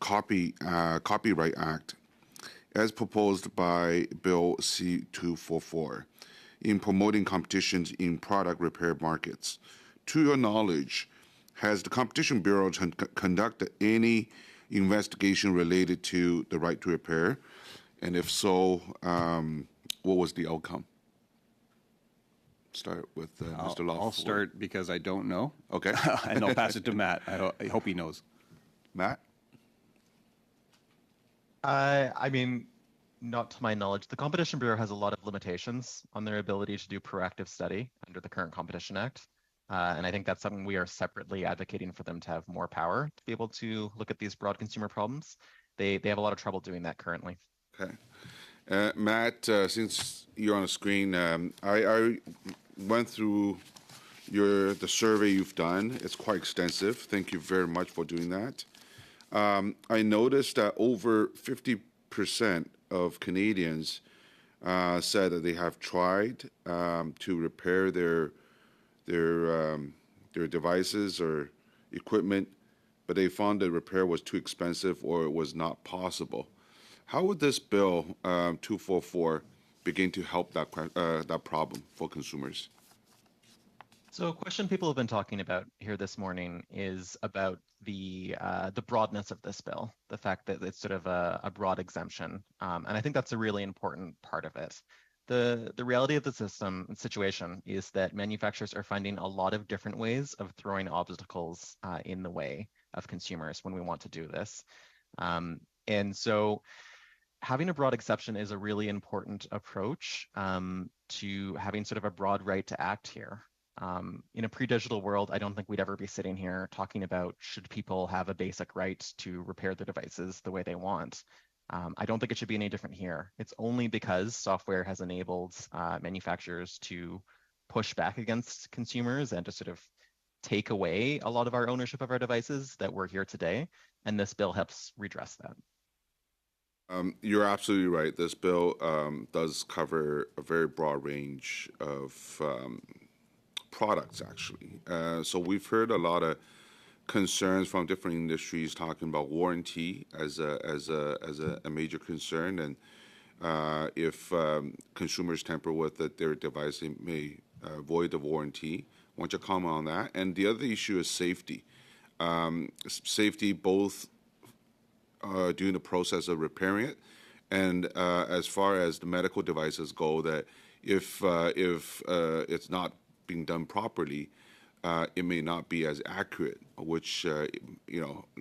Copyright Act, as proposed by Bill C-244, in promoting competitions in product repair markets. To your knowledge, has the Competition Bureau conducted any investigation related to the right to repair? And if so, what was the outcome? Start with Mr. Lawford. I'll start because I don't know. Okay. And I'll pass it to Matt. I hope he knows. Matt? I mean, not to my knowledge. The Competition Bureau has a lot of limitations on their ability to do proactive study under the current Competition Act. And I think that's something we are separately advocating for them to have more power to be able to look at these broad consumer problems. They have a lot of trouble doing that currently. Okay. Matt, since you're on the screen, I went through the survey you've done. It's quite extensive. Thank you very much for doing that. I noticed that over 50% of Canadians said that they have tried to repair their devices or equipment, but they found the repair was too expensive or it was not possible. How would this bill 244 begin to help that problem for consumers? So a question people have been talking about here this morning is about the broadness of this bill, the fact that it's sort of a broad exemption. And I think that's a really important part of it. The reality of the situation is that manufacturers are finding a lot of different ways of throwing obstacles in the way of consumers when we want to do this. And so having a broad exception is a really important approach to having sort of a broad right to act here. In a pre-digital world, I don't think we'd ever be sitting here talking about should people have a basic right to repair their devices the way they want. I don't think it should be any different here. It's only because software has enabled manufacturers to push back against consumers and to sort of take away a lot of our ownership of our devices that we're here today. And this bill helps redress that. You're absolutely right. This bill does cover a very broad range of products, actually. So we've heard a lot of concerns from different industries talking about warranty as a major concern, and if consumers tamper with it, their device may void the warranty. I want your comment on that. And the other issue is safety. safety both during the process of repairing it, and as far as the medical devices go, that if it's not being done properly, it may not be as accurate, which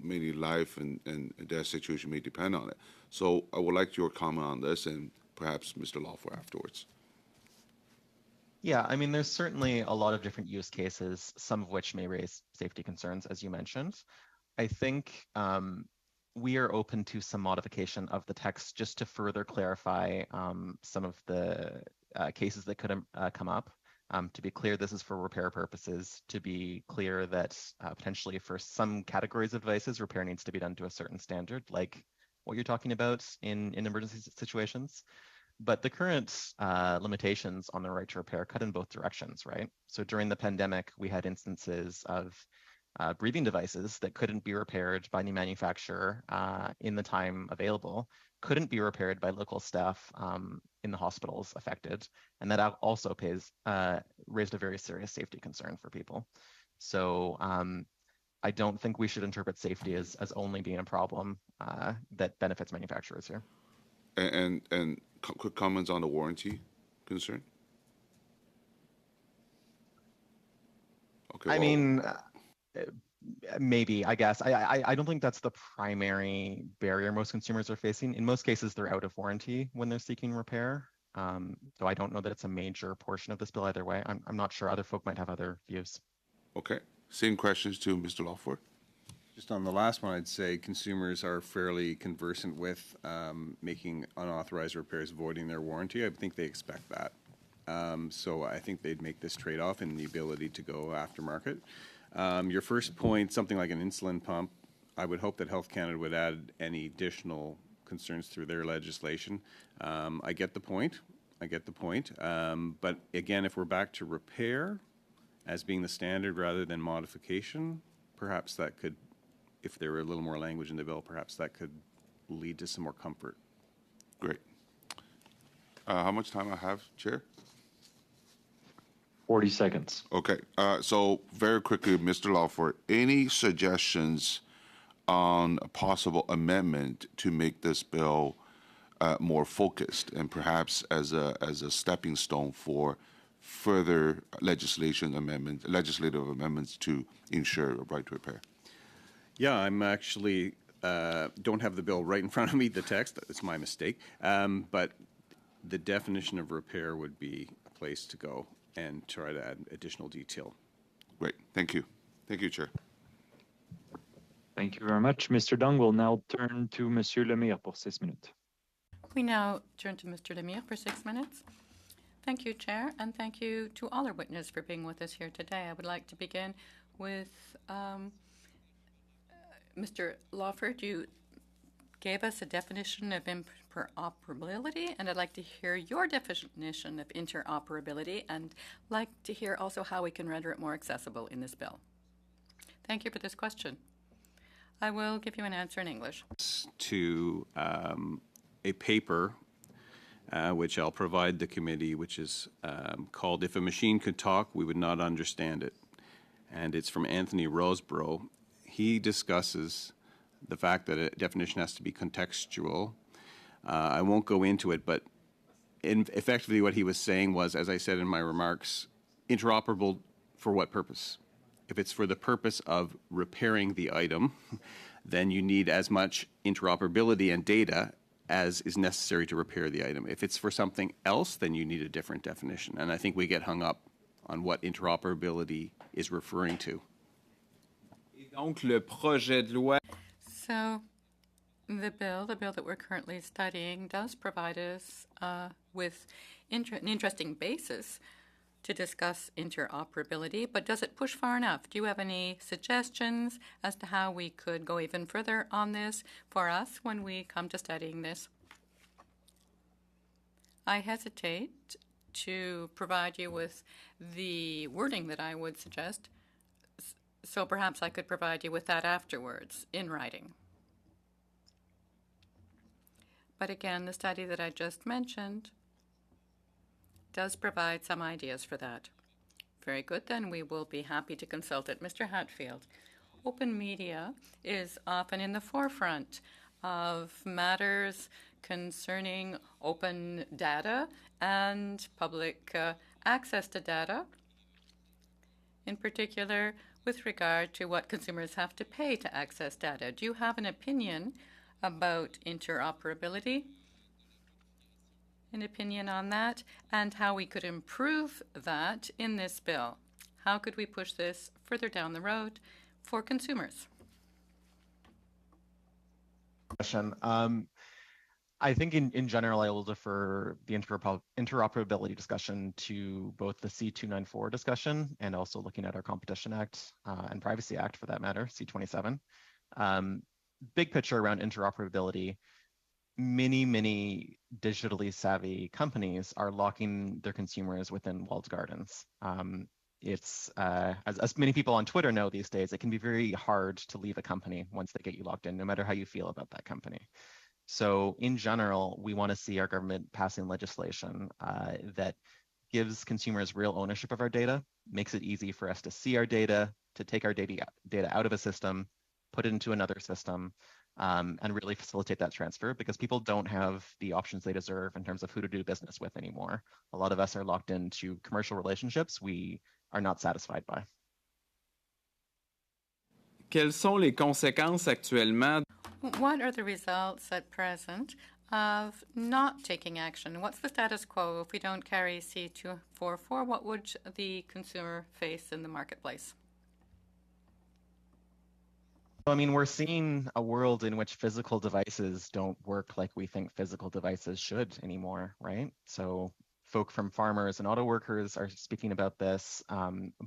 many life and death situation may depend on it. So I would like your comment on this, and perhaps Mr. Lawford afterwards. Yeah, I mean, there's certainly a lot of different use cases, some of which may raise safety concerns, as you mentioned. I think we are open to some modification of the text just to further clarify some of the cases that could come up. To be clear, this is for repair purposes. To be clear that potentially for some categories of devices, repair needs to be done to a certain standard, like what you're talking about in emergency situations. But the current limitations on the right to repair cut in both directions, right? So during the pandemic, we had instances of breathing devices that couldn't be repaired by any manufacturer in the time available, couldn't be repaired by local staff in the hospitals affected. And that also raised a very serious safety concern for people. So I don't think we should interpret safety as only being a problem that benefits manufacturers here. And quick comments on the warranty concern? Okay. I mean, maybe, I guess. I don't think that's the primary barrier most consumers are facing. In most cases, they're out of warranty when they're seeking repair. So I don't know that it's a major portion of this bill either way. I'm not sure. Other folk might have other views. Okay. Same questions to Mr. Lawford. Just on the last one, I'd say consumers are fairly conversant with making unauthorized repairs, voiding their warranty. I think they expect that. So I think they'd make this trade-off in the ability to go aftermarket. Your first point, something like an insulin pump, I would hope that Health Canada would add any additional concerns through their legislation. I get the point. But again, if we're back to repair as being the standard rather than modification, perhaps that could, if there were a little more language in the bill, perhaps that could lead to some more comfort. Great. How much time I have, Chair? 40 seconds. Okay. So very quickly, Mr. Lawford, any suggestions on a possible amendment to make this bill more focused and perhaps as a stepping stone for further legislative amendments to ensure a right to repair? Yeah, I'm actually don't have the bill right in front of me, the text. It's my mistake. But the definition of repair would be a place to go and try to add additional detail. Great. Thank you. Thank you, Chair. Thank you very much. Mr. Dung will now turn to Monsieur Lemire pour 6 minutes. We now turn to Mr. Lemire for 6 minutes. Thank you, Chair, and thank you to all our witnesses for being with us here today. I would like to begin with Mr. Lawford. You gave us a definition of interoperability, and I'd like to hear your definition of interoperability and like to hear also how we can render it more accessible in this bill. Thank you for this question. I will give you an answer in English. To a paper which I'll provide the committee, which is called "If a Machine Could Talk, We Would Not Understand It." And it's from Anthony Roseborough. He discusses the fact that a definition has to be contextual. I won't go into it, but effectively what he was saying was, as I said in my remarks, interoperable for what purpose? If it's for the purpose of repairing the item, then you need as much interoperability and data as is necessary to repair the item. If it's for something else, then you need a different definition. And I think we get hung up on what interoperability is referring to. So the bill that we're currently studying does provide us with an interesting basis to discuss interoperability, but does it push far enough? Do you have any suggestions as to how we could go even further on this for us when we come to studying this? I hesitate to provide you with the wording that I would suggest, so perhaps I could provide you with that afterwards in writing. But again, the study that I just mentioned does provide some ideas for that. Very good, then we will be happy to consult it. Mr. Hatfield, open media is often in the forefront of matters concerning open data and public access to data, in particular with regard to what consumers have to pay to access data. Do you have an opinion about interoperability? An opinion on that, and how we could improve that in this bill? How could we push this further down the road for consumers? Question. I think in general, I will defer the interoperability discussion to both the C294 discussion and also looking at our Competition Act and Privacy Act for that matter, C27. Big picture around interoperability, many digitally savvy companies are locking their consumers within walled gardens. It's as many people on Twitter know these days, it can be very hard to leave a company once they get you locked in, no matter how you feel about that company. So in general, we want to see our government passing legislation that gives consumers real ownership of our data, makes it easy for us to see our data, to take our data out of a system, put it into another system, and really facilitate that transfer, because people don't have the options they deserve in terms of who to do business with anymore. A lot of us are locked into commercial relationships we are not satisfied by. Quelles sont les conséquences actuellement? What are the results at present of not taking action? What's the status quo if we don't carry C244? What would the consumer face in the marketplace? I mean, we're seeing a world in which physical devices don't work like we think physical devices should anymore, right? So folk from farmers and auto workers are speaking about this,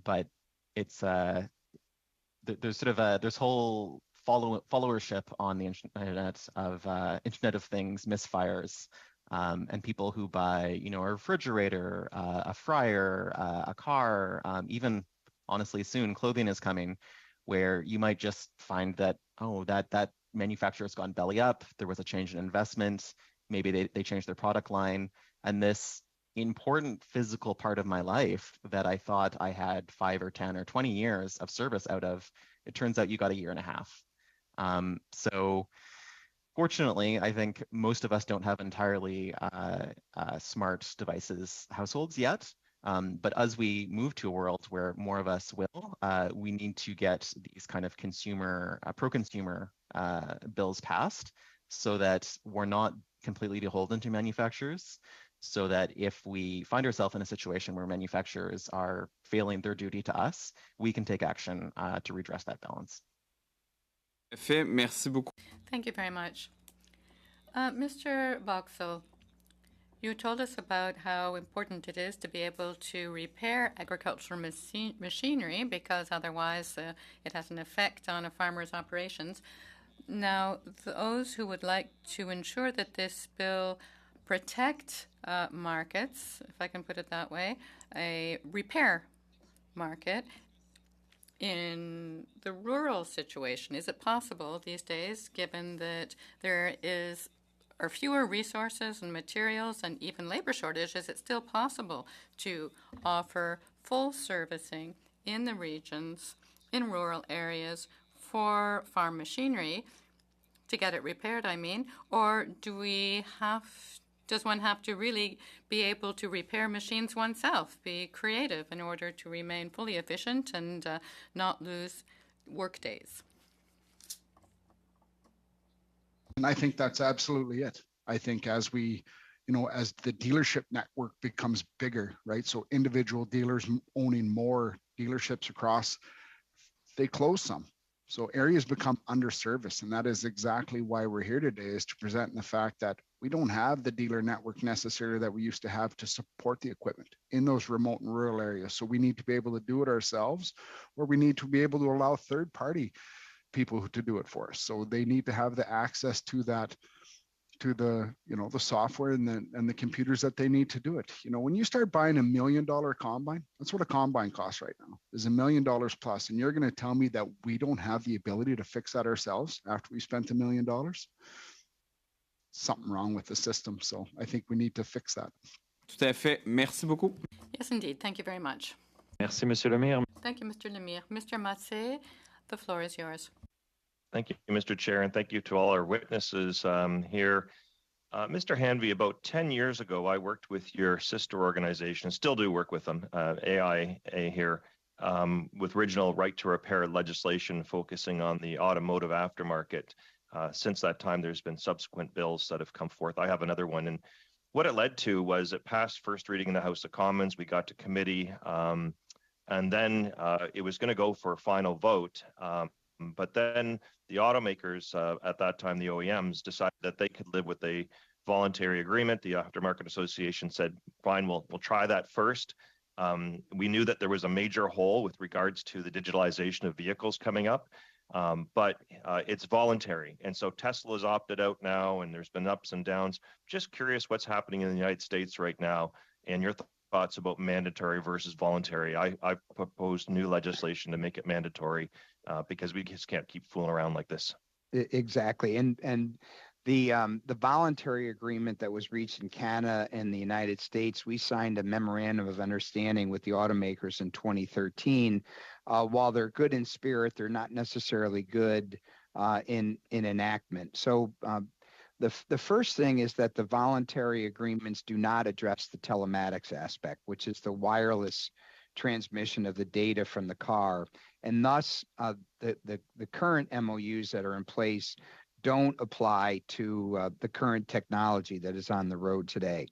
but it's there's sort of there's whole followership on the internet of Internet of Things misfires, and people who buy, a refrigerator, a fryer, a car, even honestly soon clothing is coming, where you might just find that, that manufacturer's gone belly up, there was a change in investment, maybe they changed their product line, and this important physical part of my life that I thought I had 5 or 10 or 20 years of service out of, it turns out you got a year and a half. So fortunately, I think most of us don't have entirely smart devices households yet. But as we move to a world where more of us will, we need to get these kind of pro-consumer bills passed so that we're not completely beholden to manufacturers, so that if we find ourselves in a situation where manufacturers are failing their duty to us, we can take action to redress that balance. Merci beaucoup. Thank you very much. Mr. Boxall, you told us about how important it is to be able to repair agricultural machinery, because otherwise it has an effect on a farmer's operations. Now, those who would like to ensure that this bill protect markets, if I can put it that way, a repair market in the rural situation. Is it possible these days, given that there are fewer resources and materials and even labor shortage, is it still possible to offer full servicing in the regions, in rural areas, for farm machinery, to get it repaired, I mean? Or does one have to really be able to repair machines oneself, be creative in order to remain fully efficient and not lose work days? And I think that's absolutely it. I think as we, as the dealership network becomes bigger, right? So individual dealers owning more dealerships across, they close some. So areas become underserviced. And that is exactly why we're here today, is to present the fact that we don't have the dealer network necessarily that we used to have to support the equipment in those remote and rural areas. So we need to be able to do it ourselves, or we need to be able to allow third-party people to do it for us. So they need to have the access to that, to the, the software and the computers that they need to do it. When you start buying $1 million combine, that's what a combine costs right now, is $1 million plus. And you're going to tell me that we don't have the ability to fix that ourselves after we spent $1 million? Something wrong with the system. So I think we need to fix that. Tout à fait. Merci beaucoup. Yes, indeed. Thank you very much. Merci, Monsieur Lemire. Thank you, Mr. Lemire. Mr. Massé, The floor is yours. Thank you, Mr. Chair, and thank you to all our witnesses here. Mr. Hanvey, about 10 years ago, I worked with your sister organization, still do work with them, AIA here, with original right to repair legislation focusing on the automotive aftermarket. Since that time, there's been subsequent bills that have come forth. I have another one. And what it led to was it passed first reading in the House of Commons. We got to committee, and then it was going to go for a final vote. But then the automakers at that time, the OEMs, decided that they could live with a voluntary agreement. The Aftermarket Association said, fine, we'll try that first. We knew that there was a major hole with regards to the digitalization of vehicles coming up, but it's voluntary. And so Tesla's opted out now, and there's been ups and downs. Just curious what's happening in the United States right now and your thoughts about mandatory versus voluntary. I've proposed new legislation to make it mandatory because we just can't keep fooling around like this. Exactly. And the voluntary agreement that was reached in Canada and the United States, we signed a memorandum of understanding with the automakers in 2013. While they're good in spirit, they're not necessarily good in enactment. So the first thing is that the voluntary agreements do not address the telematics aspect, which is the wireless transmission of the data from the car. And thus, the current MOUs that are in place don't apply to the current technology that is on the road today.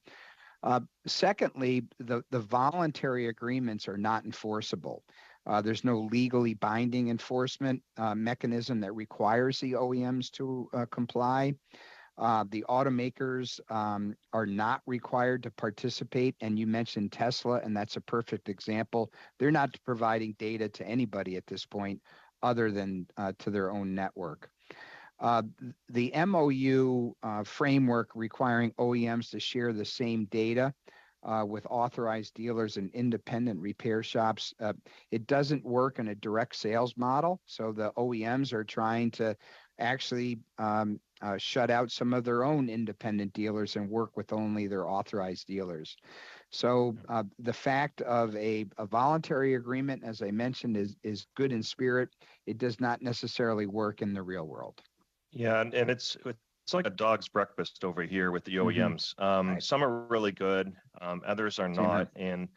Secondly, the voluntary agreements are not enforceable. There's no legally binding enforcement mechanism that requires the OEMs to comply. The automakers are not required to participate. And you mentioned Tesla, and that's a perfect example. They're not providing data to anybody at this point other than to their own network. The MOU framework requiring OEMs to share the same data with authorized dealers and independent repair shops, it doesn't work in a direct sales model. So the OEMs are trying to actually shut out some of their own independent dealers and work with only their authorized dealers. So the fact of a voluntary agreement, as I mentioned, is good in spirit. It does not necessarily work in the real world. Yeah, and it's like a dog's breakfast over here with the OEMs. Right. Some are really good, others are not, and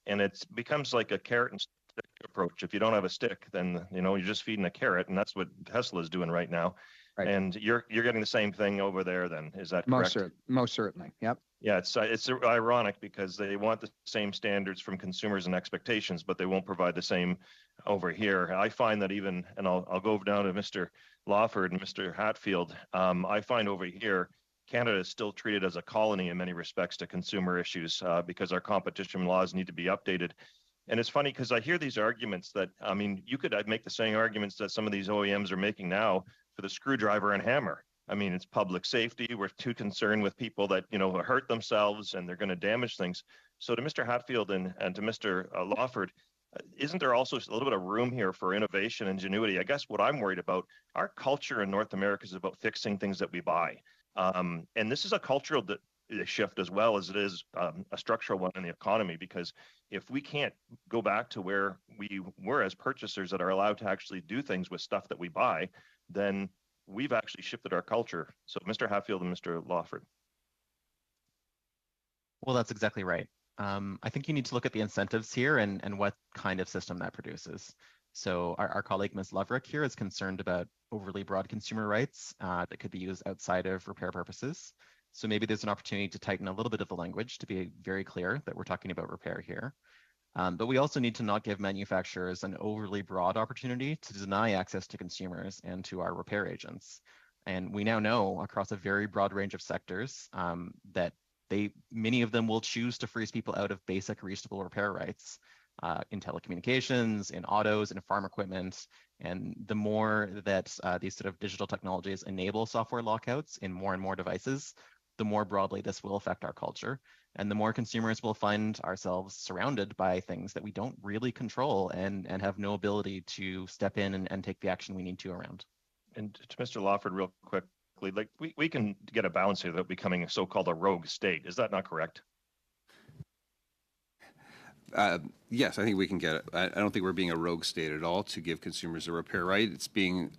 it becomes like a carrot and stick approach. If you don't have a stick, then you're just feeding a carrot, and that's what Tesla is doing right now. Right. And you're getting the same thing over there. Then is that correct? Most certainly. Yep. Yeah, it's ironic because they want the same standards from consumers and expectations, but they won't provide the same over here. I find that even, and I'll go down to Mr. Lawford and Mr. Hatfield. I find over here, Canada is still treated as a colony in many respects to consumer issues because our competition laws need to be updated. And it's funny because I hear these arguments that, you could make the same arguments that some of these OEMs are making now for the screwdriver and hammer. It's public safety. We're too concerned with people that, hurt themselves and they're going to damage things. So to Mr. Hatfield and to Mr. Lawford, isn't there also a little bit of room here for innovation and ingenuity? I guess what I'm worried about, our culture in North America is about fixing things that we buy. And this is a cultural shift as well as it is a structural one in the economy, because if we can't go back to where we were as purchasers that are allowed to actually do things with stuff that we buy, then we've actually shifted our culture. So Mr. Hatfield and Mr. Lawford. Well, that's exactly right. I think you need to look at the incentives here and what kind of system that produces. So our colleague, Ms. Loverick here, is concerned about overly broad consumer rights that could be used outside of repair purposes. So maybe there's an opportunity to tighten a little bit of the language to be very clear that we're talking about repair here. But we also need to not give manufacturers an overly broad opportunity to deny access to consumers and to our repair agents. And we now know across a very broad range of sectors that many of them will choose to freeze people out of basic reasonable repair rights in telecommunications, in autos, in farm equipment. And the more that these sort of digital technologies enable software lockouts in more and more devices, the more broadly this will affect our culture. And the more consumers will find ourselves surrounded by things that we don't really control and have no ability to step in and take the action we need to around. And to Mr. Lawford, real quickly, like we can get a balance here without becoming a so-called a rogue state. Is that not correct? Yes, I think we can get it. I don't think we're being a rogue state at all to give consumers a repair right. It's being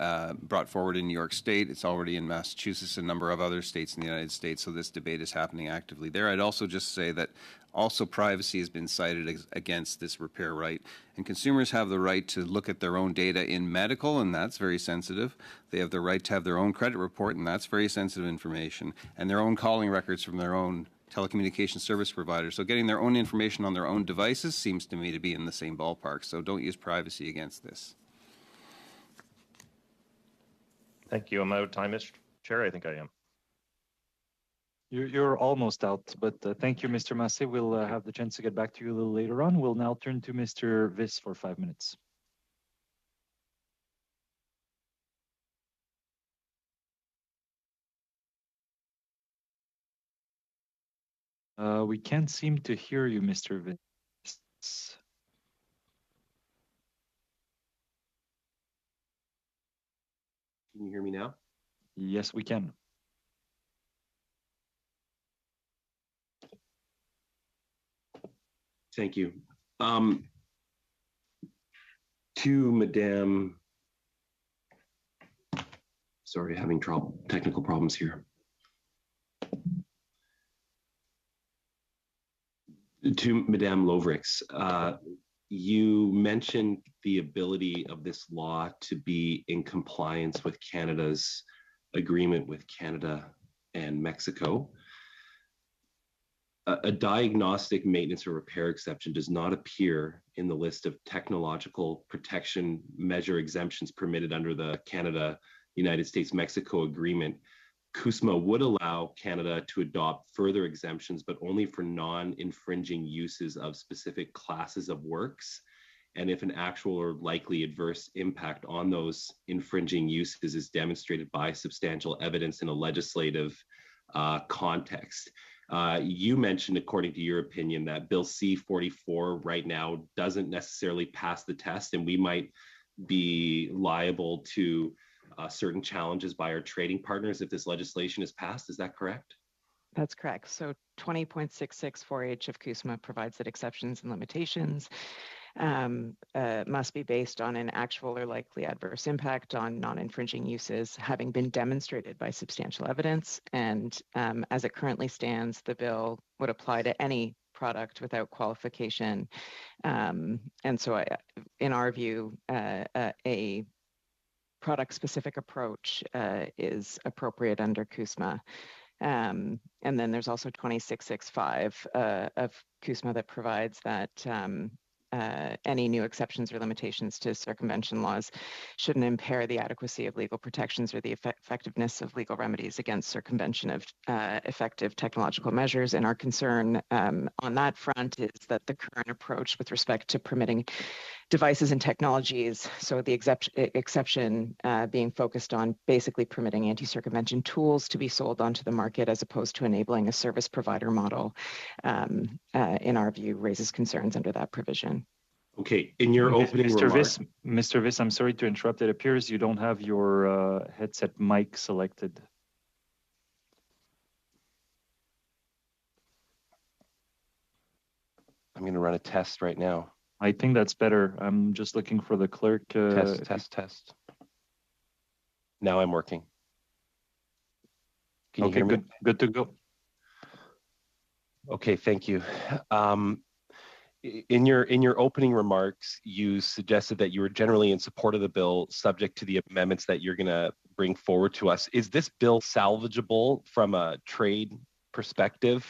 brought forward in New York State. It's already in Massachusetts and a number of other states in the United States. So this debate is happening actively there. I'd also just say that also privacy has been cited against this repair right. And consumers have the right to look at their own data in medical, and that's very sensitive. They have the right to have their own credit report, and that's very sensitive information, and their own calling records from their own telecommunication service providers. So getting their own information on their own devices seems to me to be in the same ballpark. So don't use privacy against this. Thank you. I'm out of time, Mr. Chair. I think I am. You're almost out, but thank you, Mr. Massé. We'll have the chance to get back to you a little later on. We'll now turn to Mr. Viss for 5 minutes. We can't seem to hear you, Mr. Viss. Can you hear me now? Yes, we can. Thank you. To Madame, sorry, having technical problems here. To Madame Lovrix, you mentioned the ability of this law to be in compliance with Canada's agreement with Canada and Mexico. A diagnostic maintenance or repair exception does not appear in the list of technological protection measure exemptions permitted under the Canada-United States-Mexico agreement. CUSMA would allow Canada to adopt further exemptions, but only for non-infringing uses of specific classes of works. And if an actual or likely adverse impact on those infringing uses is demonstrated by substantial evidence in a legislative context. You mentioned, according to your opinion, that Bill C-44 right now doesn't necessarily pass the test, and we might be liable to certain challenges by our trading partners if this legislation is passed. Is that correct? That's correct. So 20.664H of CUSMA provides that exceptions and limitations must be based on an actual or likely adverse impact on non-infringing uses having been demonstrated by substantial evidence. And as it currently stands, the bill would apply to any product without qualification. And so in our view, a product-specific approach is appropriate under CUSMA. And then there's also 2665 of CUSMA that provides that any new exceptions or limitations to circumvention laws shouldn't impair the adequacy of legal protections or the effectiveness of legal remedies against circumvention of effective technological measures. And our concern on that front is that the current approach with respect to permitting devices and technologies, so the exception being focused on basically permitting anti-circumvention tools to be sold onto the market as opposed to enabling a service provider model, in our view, raises concerns under that provision. Okay, in your opening remarks. Mr. Viss, I'm sorry to interrupt. It appears you don't have your headset mic selected. I'm going to run a test right now. I think that's better. I'm just looking for the clerk. Test. Now I'm working. Can you hear me? Good to go. Okay, thank you. In your opening remarks, you suggested that you were generally in support of the bill, subject to the amendments that you're going to bring forward to us. Is this bill salvageable from a trade perspective?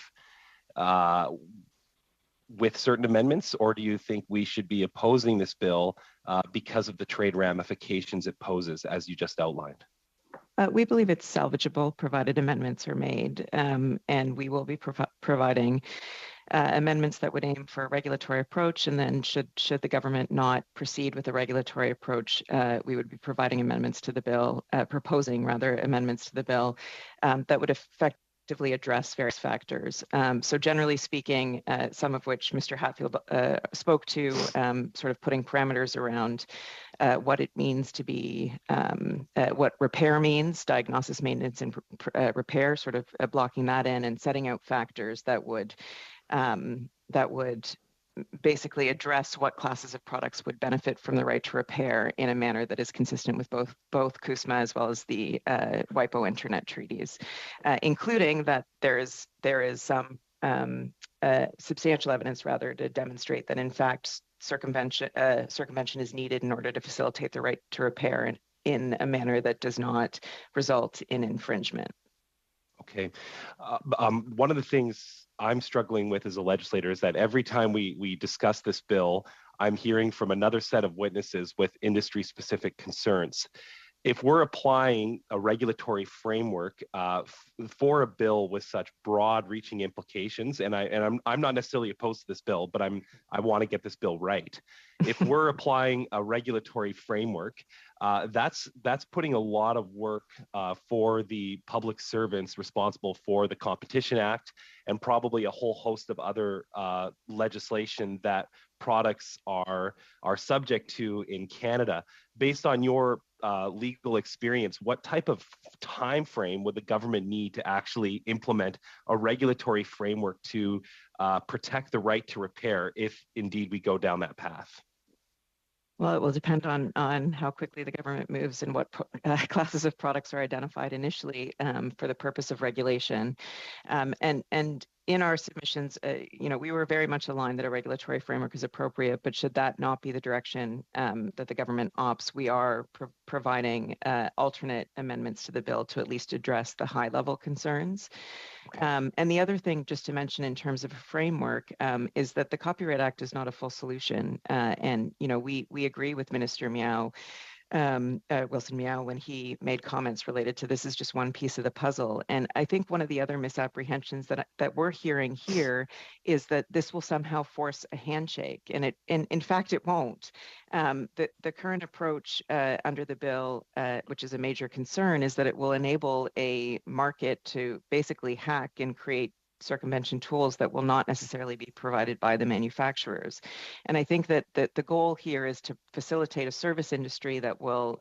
With certain amendments, or do you think we should be opposing this bill because of the trade ramifications it poses, as you just outlined? We believe it's salvageable, provided amendments are made, and we will be providing amendments that would aim for a regulatory approach, and then should the government not proceed with a regulatory approach, we would be providing amendments to the bill, proposing rather amendments to the bill that would effectively address various factors. So generally speaking, some of which Mr. Hatfield spoke to, sort of putting parameters around what it means to be, what repair means, diagnosis, maintenance, and repair, sort of blocking that in and setting out factors that would basically address what classes of products would benefit from the right to repair in a manner that is consistent with both CUSMA as well as the WIPO Internet treaties, including that there is some substantial evidence, rather, to demonstrate that in fact circumvention is needed in order to facilitate the right to repair in a manner that does not result in infringement. Okay. One of the things I'm struggling with as a legislator is that every time we discuss this bill, I'm hearing from another set of witnesses with industry-specific concerns. If we're applying a regulatory framework for a bill with such broad-reaching implications, and I'm not necessarily opposed to this bill, but I want to get this bill right. If we're applying a regulatory framework, that's putting a lot of work for the public servants responsible for the Competition Act and probably a whole host of other legislation that products are subject to in Canada. Based on your legal experience, what type of time frame would the government need to actually implement a regulatory framework to protect the right to repair if indeed we go down that path? Well, it will depend on how quickly the government moves and what classes of products are identified initially for the purpose of regulation. And in our submissions, we were very much aligned that a regulatory framework is appropriate, but should that not be the direction that the government opts, we are providing alternate amendments to the bill to at least address the high-level concerns. And the other thing, just to mention in terms of a framework, is that the Copyright Act is not a full solution. And we agree with Minister Wilson Miao when he made comments related to this is just one piece of the puzzle. And I think one of the other misapprehensions that we're hearing here is that this will somehow force a handshake, and in fact it won't. The current approach under the bill, which is a major concern, is that it will enable a market to basically hack and create circumvention tools that will not necessarily be provided by the manufacturers. And I think that the goal here is to facilitate a service industry that will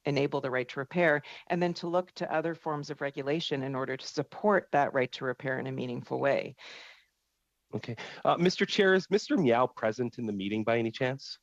enable the right to repair, and then to look to other forms of regulation in order to support that right to repair in a meaningful way. Okay. Mr. Chair, is Mr. Miao present in the meeting by any chance?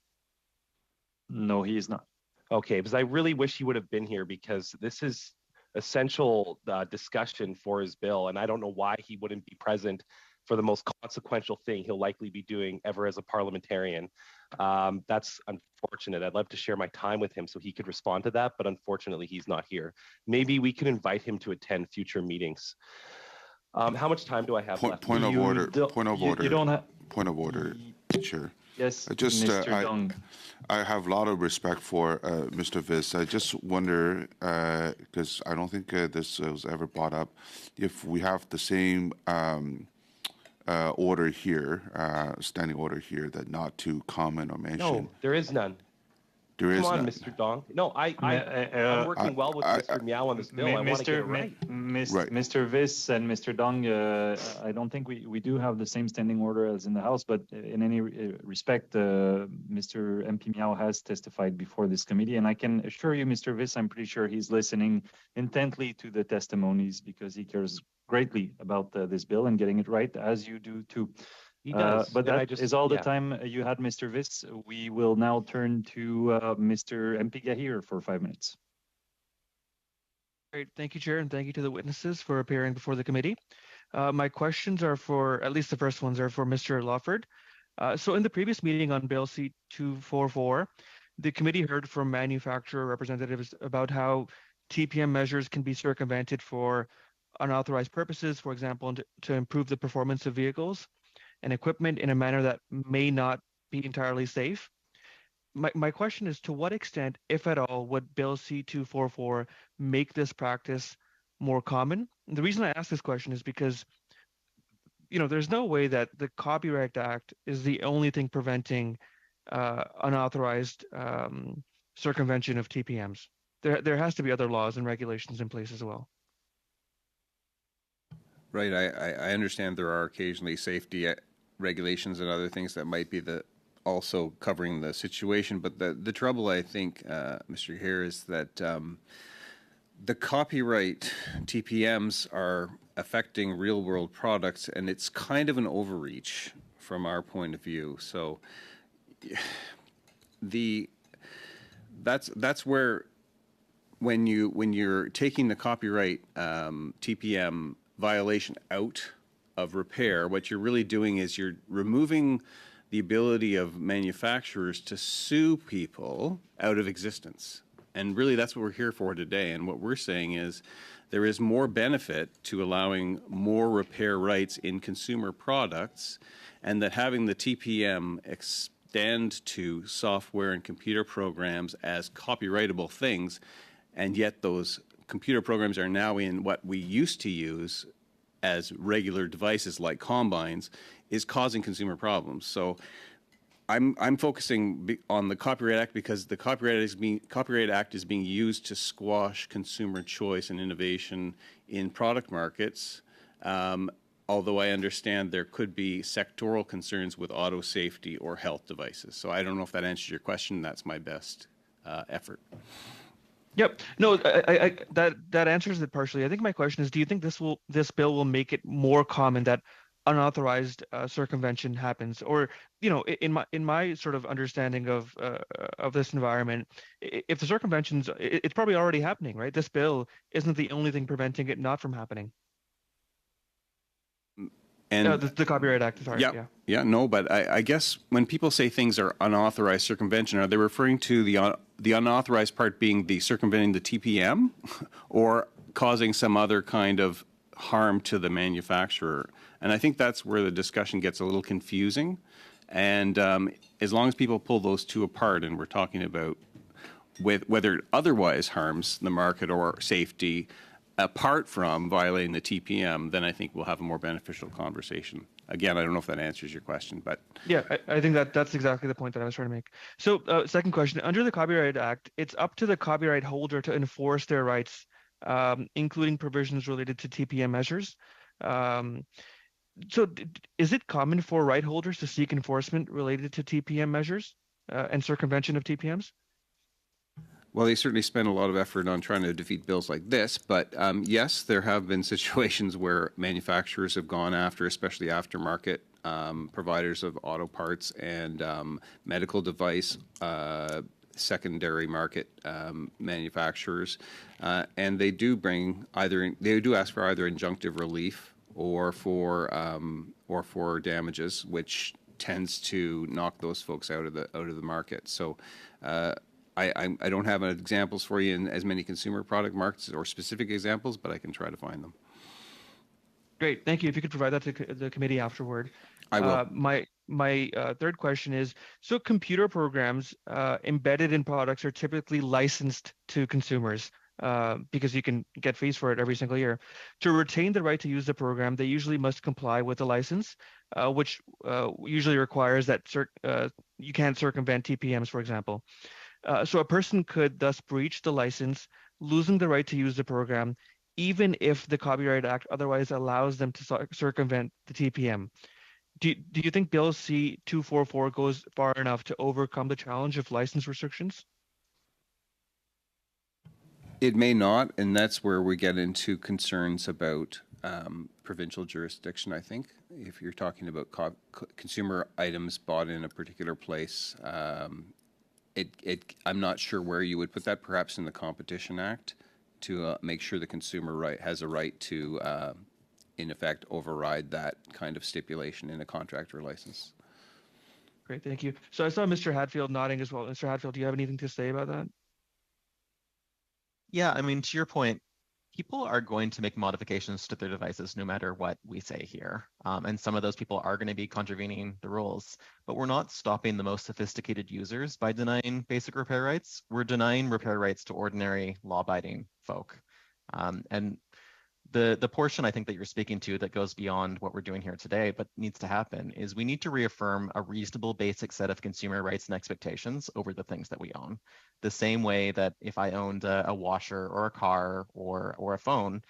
No, he is not. Okay, because I really wish he would have been here, because this is essential discussion for his bill, and I don't know why he wouldn't be present for the most consequential thing he'll likely be doing ever as a parliamentarian. That's unfortunate. I'd love to share my time with him so he could respond to that, but unfortunately he's not here. Maybe we could invite him to attend future meetings. How much time do I have left? Point of order. You don't have... Point of order, Chair. Yes, Mr. Dong. I have a lot of respect for Mr. Viss. I just wonder, because I don't think this was ever brought up, if we have the same order here, standing order here, that not to comment or mention. No, there is none. Come on, Mr. Dong. No, I'm working well with Mr. Miao on this bill. I want to get it right. Mr. Viss and Mr. Dong, I don't think we do have the same standing order as in the House, but in any respect, Mr. MP Miao has testified before this committee, and I can assure you, Mr. Viss, I'm pretty sure he's listening intently to the testimonies because he cares greatly about this bill and getting it right, as you do too. He does. But that is all the time you had, Mr. Viss. We will now turn to Mr. MP Gahir for 5 minutes. Great. Thank you, Chair, and thank you to the witnesses for appearing before the committee. My questions are for, at least the first ones are for Mr. Lawford. So in the previous meeting on Bill C-244, the committee heard from manufacturer representatives about how TPM measures can be circumvented for unauthorized purposes, for example, to improve the performance of vehicles and equipment in a manner that may not be entirely safe. My question is, to what extent, if at all, would Bill C-244 make this practice more common? And the reason I ask this question is because, there's no way that the Copyright Act is the only thing preventing unauthorized circumvention of TPMs. There has to be other laws and regulations in place as well. Right. I understand there are occasionally safety regulations and other things that might be also covering the situation. But the trouble, I think, Mr. Gahir, is that the copyright TPMs are affecting real-world products, and it's kind of an overreach from our point of view. So that's where when you're taking the copyright TPM violation out of repair, what you're really doing is you're removing the ability of manufacturers to sue people out of existence. And really that's what we're here for today. And what we're saying is there is more benefit to allowing more repair rights in consumer products, and that having the TPM extend to software and computer programs as copyrightable things, and yet those computer programs are now in what we used to use as regular devices like combines, is causing consumer problems. So I'm focusing on the Copyright Act because the Copyright Act is being used to squash consumer choice and innovation in product markets. Although I understand there could be sectoral concerns with auto safety or health devices. So I don't know if that answers your question. That's my best effort. Yep. No, that answers it partially. I think my question is, do you think this bill will make it more common that unauthorized circumvention happens? Or, you know, in my sort of understanding of this environment, if the circumventions, it's probably already happening, right? This bill isn't the only thing preventing it not from happening. And the Copyright Act, sorry. Yeah, no, but I guess when people say things are unauthorized circumvention, are they referring to the unauthorized part being the circumventing the TPM or causing some other kind of harm to the manufacturer? And I think that's where the discussion gets a little confusing. And as long as people pull those two apart, and we're talking about whether it otherwise harms the market or safety, apart from violating the TPM, then I think we'll have a more beneficial conversation. Again, I don't know if that answers your question, but yeah, I think that's exactly the point that I was trying to make. So, second question: under the Copyright Act, it's up to the copyright holder to enforce their rights, including provisions related to TPM measures. So, is it common for right holders to seek enforcement related to TPM measures and circumvention of TPMs? Well, they certainly spend a lot of effort on trying to defeat bills like this, but yes, there have been situations where manufacturers have gone after, especially aftermarket providers of auto parts and medical device secondary market manufacturers, and they do ask for either injunctive relief or for damages, which tends to knock those folks out of the market. So. I don't have examples for you in as many consumer product markets or specific examples, but I can try to find them. Great, thank you. If you could provide that to the committee afterward. I will. My third question is, so computer programs embedded in products are typically licensed to consumers because you can get fees for it every single year. To retain the right to use the program, they usually must comply with the license, which usually requires that you can't circumvent TPMs, for example. So a person could thus breach the license, losing the right to use the program, even if the Copyright Act otherwise allows them to circumvent the TPM. Do you think Bill C-244 goes far enough to overcome the challenge of license restrictions? It may not, and that's where we get into concerns about provincial jurisdiction, I think. If you're talking about consumer items bought in a particular place, I'm not sure where you would put that, perhaps in the Competition Act, to make sure the consumer has a right to, in effect, override that kind of stipulation in a contract or license. Great, thank you. So I saw Mr. Hatfield nodding as well. Mr. Hatfield, do you have anything to say about that? Yeah, I mean, to your point, people are going to make modifications to their devices no matter what we say here. And some of those people are going to be contravening the rules, but we're not stopping the most sophisticated users by denying basic repair rights. We're denying repair rights to ordinary law-abiding folk. And the portion I think that you're speaking to that goes beyond what we're doing here today, but needs to happen, is we need to reaffirm a reasonable basic set of consumer rights and expectations over the things that we own. The same way that if I owned a washer or a car or a phone,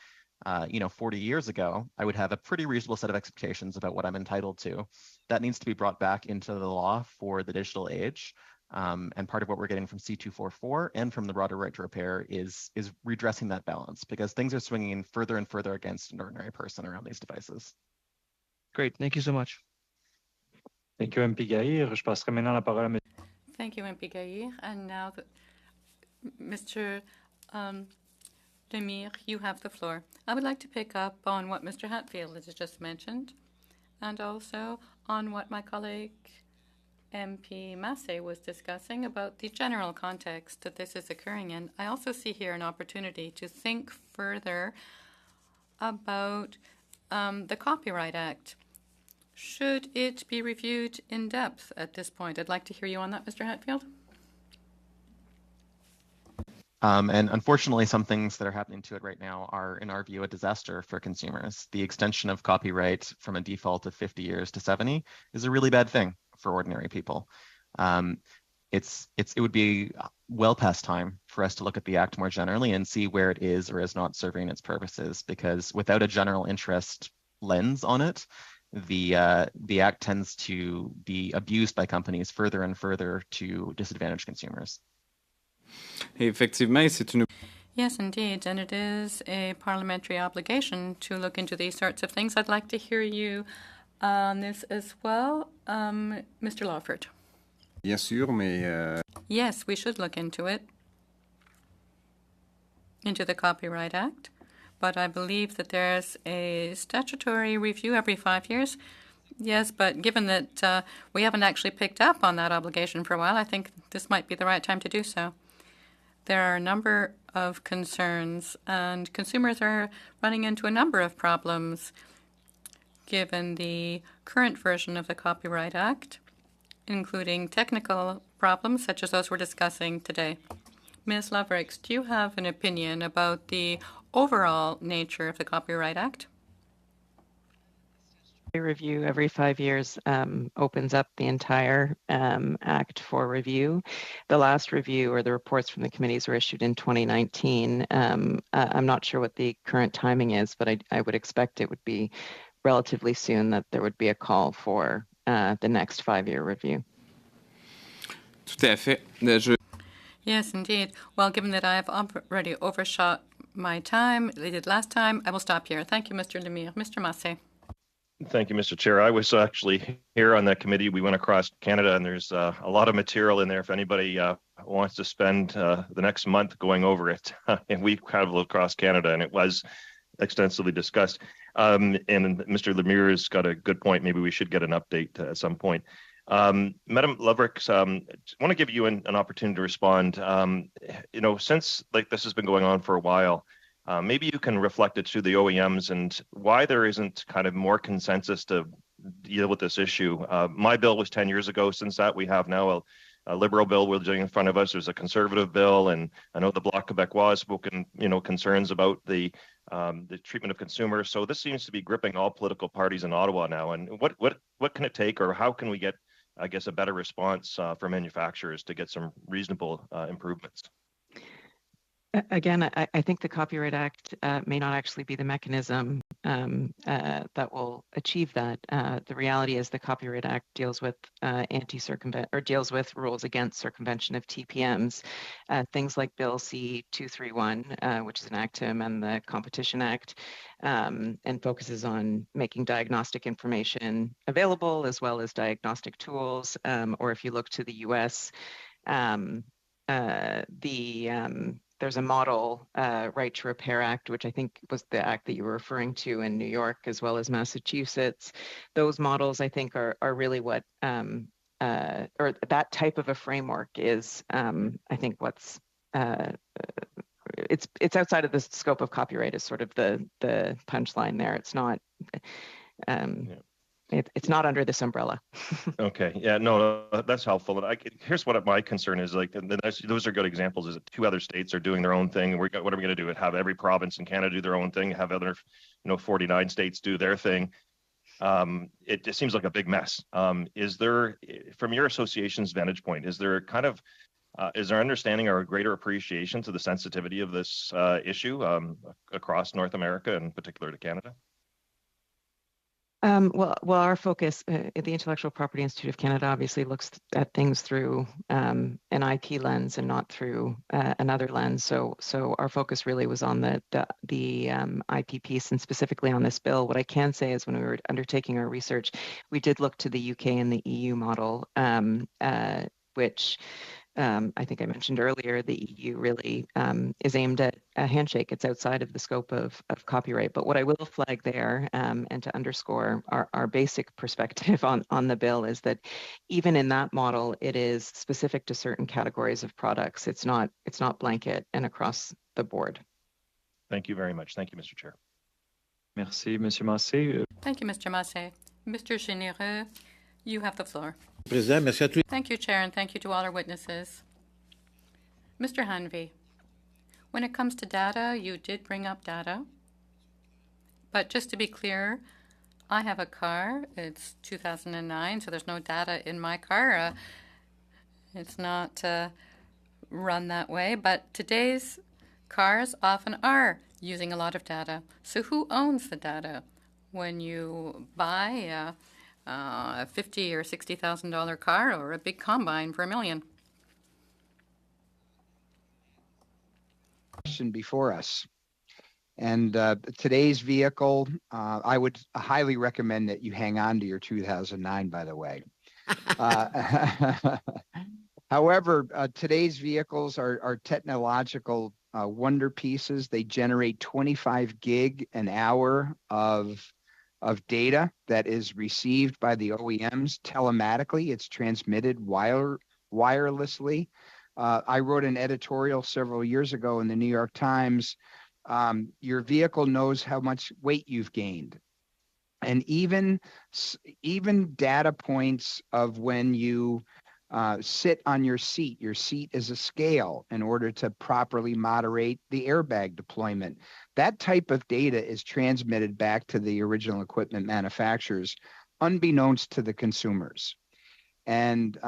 40 years ago, I would have a pretty reasonable set of expectations about what I'm entitled to. That needs to be brought back into the law for the digital age. And part of what we're getting from C-244 and from the broader right to repair is redressing that balance, because things are swinging further and further against an ordinary person around these devices. Great, thank you so much. Thank you, MP Gaillard. Je passerai maintenant la parole à M. Thank you, MP Gaillard. And now, Mr. Lemire, you have the floor. I would like to pick up on what Mr. Hatfield has just mentioned, and also on what my colleague MP Massey was discussing about the general context that this is occurring in. I also see here an opportunity to think further about the Copyright Act. Should it be reviewed in depth at this point? I'd like to hear you on that, Mr. Hatfield. And unfortunately, some things that are happening to it right now are, in our view, a disaster for consumers. The extension of copyright from a default of 50 years to 70 is a really bad thing for ordinary people. It would be well past time for us to look at the Act more generally and see where it is or is not serving its purposes, because without a general interest lens on it, the Act tends to be abused by companies further and further to disadvantage consumers. Yes, indeed, and it is a parliamentary obligation to look into these sorts of things. I'd like to hear you on this as well, Mr. Lawford. Bien sûr, mais Yes, we should look into it, into the Copyright Act, but I believe that there's a statutory review every 5 years. Yes, but given that we haven't actually picked up on that obligation for a while, I think this might be the right time to do so. There are a number of concerns, and consumers are running into a number of problems given the current version of the Copyright Act, including technical problems such as those we're discussing today. Ms. Lovrix, do you have an opinion about the overall nature of the Copyright Act? A review every 5 years opens up the entire Act for review. The last review, or the reports from the committees, were issued in 2019. I'm not sure what the current timing is, but I would expect it would be relatively soon that there would be a call for the next 5-year review. Tout à fait. Yes, indeed. Well, given that I have already overshot my time, I did last time, I will stop here. Thank you, Mr. Lemire. Mr. Massey. Thank you, Mr. Chair. I was actually here on that committee. We went across Canada, and there's a lot of material in there if anybody wants to spend the next month going over it. And we traveled across Canada, and it was extensively discussed. And Mr. Lemire has got a good point. Maybe we should get an update at some point. Madam Lovrix, I want to give you an opportunity to respond. Since this has been going on for a while, maybe you can reflect it to the OEMs and why there isn't kind of more consensus to deal with this issue. My bill was 10 years ago. Since that, we have now a Liberal bill we're doing in front of us. There's a Conservative bill, and I know the Bloc Québécois has spoken, concerns about the treatment of consumers. So this seems to be gripping all political parties in Ottawa now. And what can it take, or how can we get, I guess, a better response for manufacturers to get some reasonable improvements? Again, I think the Copyright Act may not actually be the mechanism that will achieve that. The reality is the Copyright Act deals with deals with rules against circumvention of TPMs, things like Bill C-231, which is an act to amend the Competition Act, and focuses on making diagnostic information available as well as diagnostic tools. Or if you look to the U.S., there's a model Right to Repair Act, which I think was the act that you were referring to in New York as well as Massachusetts. Those models, I think, are really what, or that type of a framework is, I think, what's, it's outside of the scope of copyright is sort of the punchline there. It's not, it's not under this umbrella. Okay. Yeah, no, that's helpful. And here's what my concern is, those are good examples, is that 2 other states are doing their own thing. And what are we going to do? Have every province in Canada do their own thing, have other, 49 states do their thing. It just seems like a big mess. Is there, from your association's vantage point, is there kind of, is there understanding or a greater appreciation to the sensitivity of this issue across North America, and in particular to Canada? Our focus at the Intellectual Property Institute of Canada obviously looks at things through an IP lens and not through another lens. So our focus really was on the IP piece, and specifically on this bill. What I can say is when we were undertaking our research, we did look to the UK and the EU model, which I think I mentioned earlier, the EU really is aimed at a handshake. It's outside of the scope of copyright. But what I will flag there, and to underscore our basic perspective on the bill, is that even in that model, it is specific to certain categories of products. It's not blanket and across the board. Thank you very much. Thank you, Mr. Chair. Merci, Monsieur Massé. Thank you, Mr. Massé. Mr. Généreux, you have the floor. Thank you, Chair, and thank you to all our witnesses. Mr. Hanvey, when it comes to data, you did bring up data. But just to be clear, I have a car. It's 2009, so there's no data in my car. It's not run that way. But today's cars often are using a lot of data. So who owns the data? When you buy a $50,000 or $60,000 car or a big combine for $1 million. Question before us. And today's vehicle, I would highly recommend that you hang on to your 2009, by the way. However, today's vehicles are technological wonder pieces. They generate 25 gig an hour of data that is received by the OEMs telematically. It's transmitted wirelessly. I wrote an editorial several years ago in the New York Times. Your vehicle knows how much weight you've gained. And even data points of when you sit on your seat is a scale in order to properly moderate the airbag deployment. That type of data is transmitted back to the original equipment manufacturers, unbeknownst to the consumers. And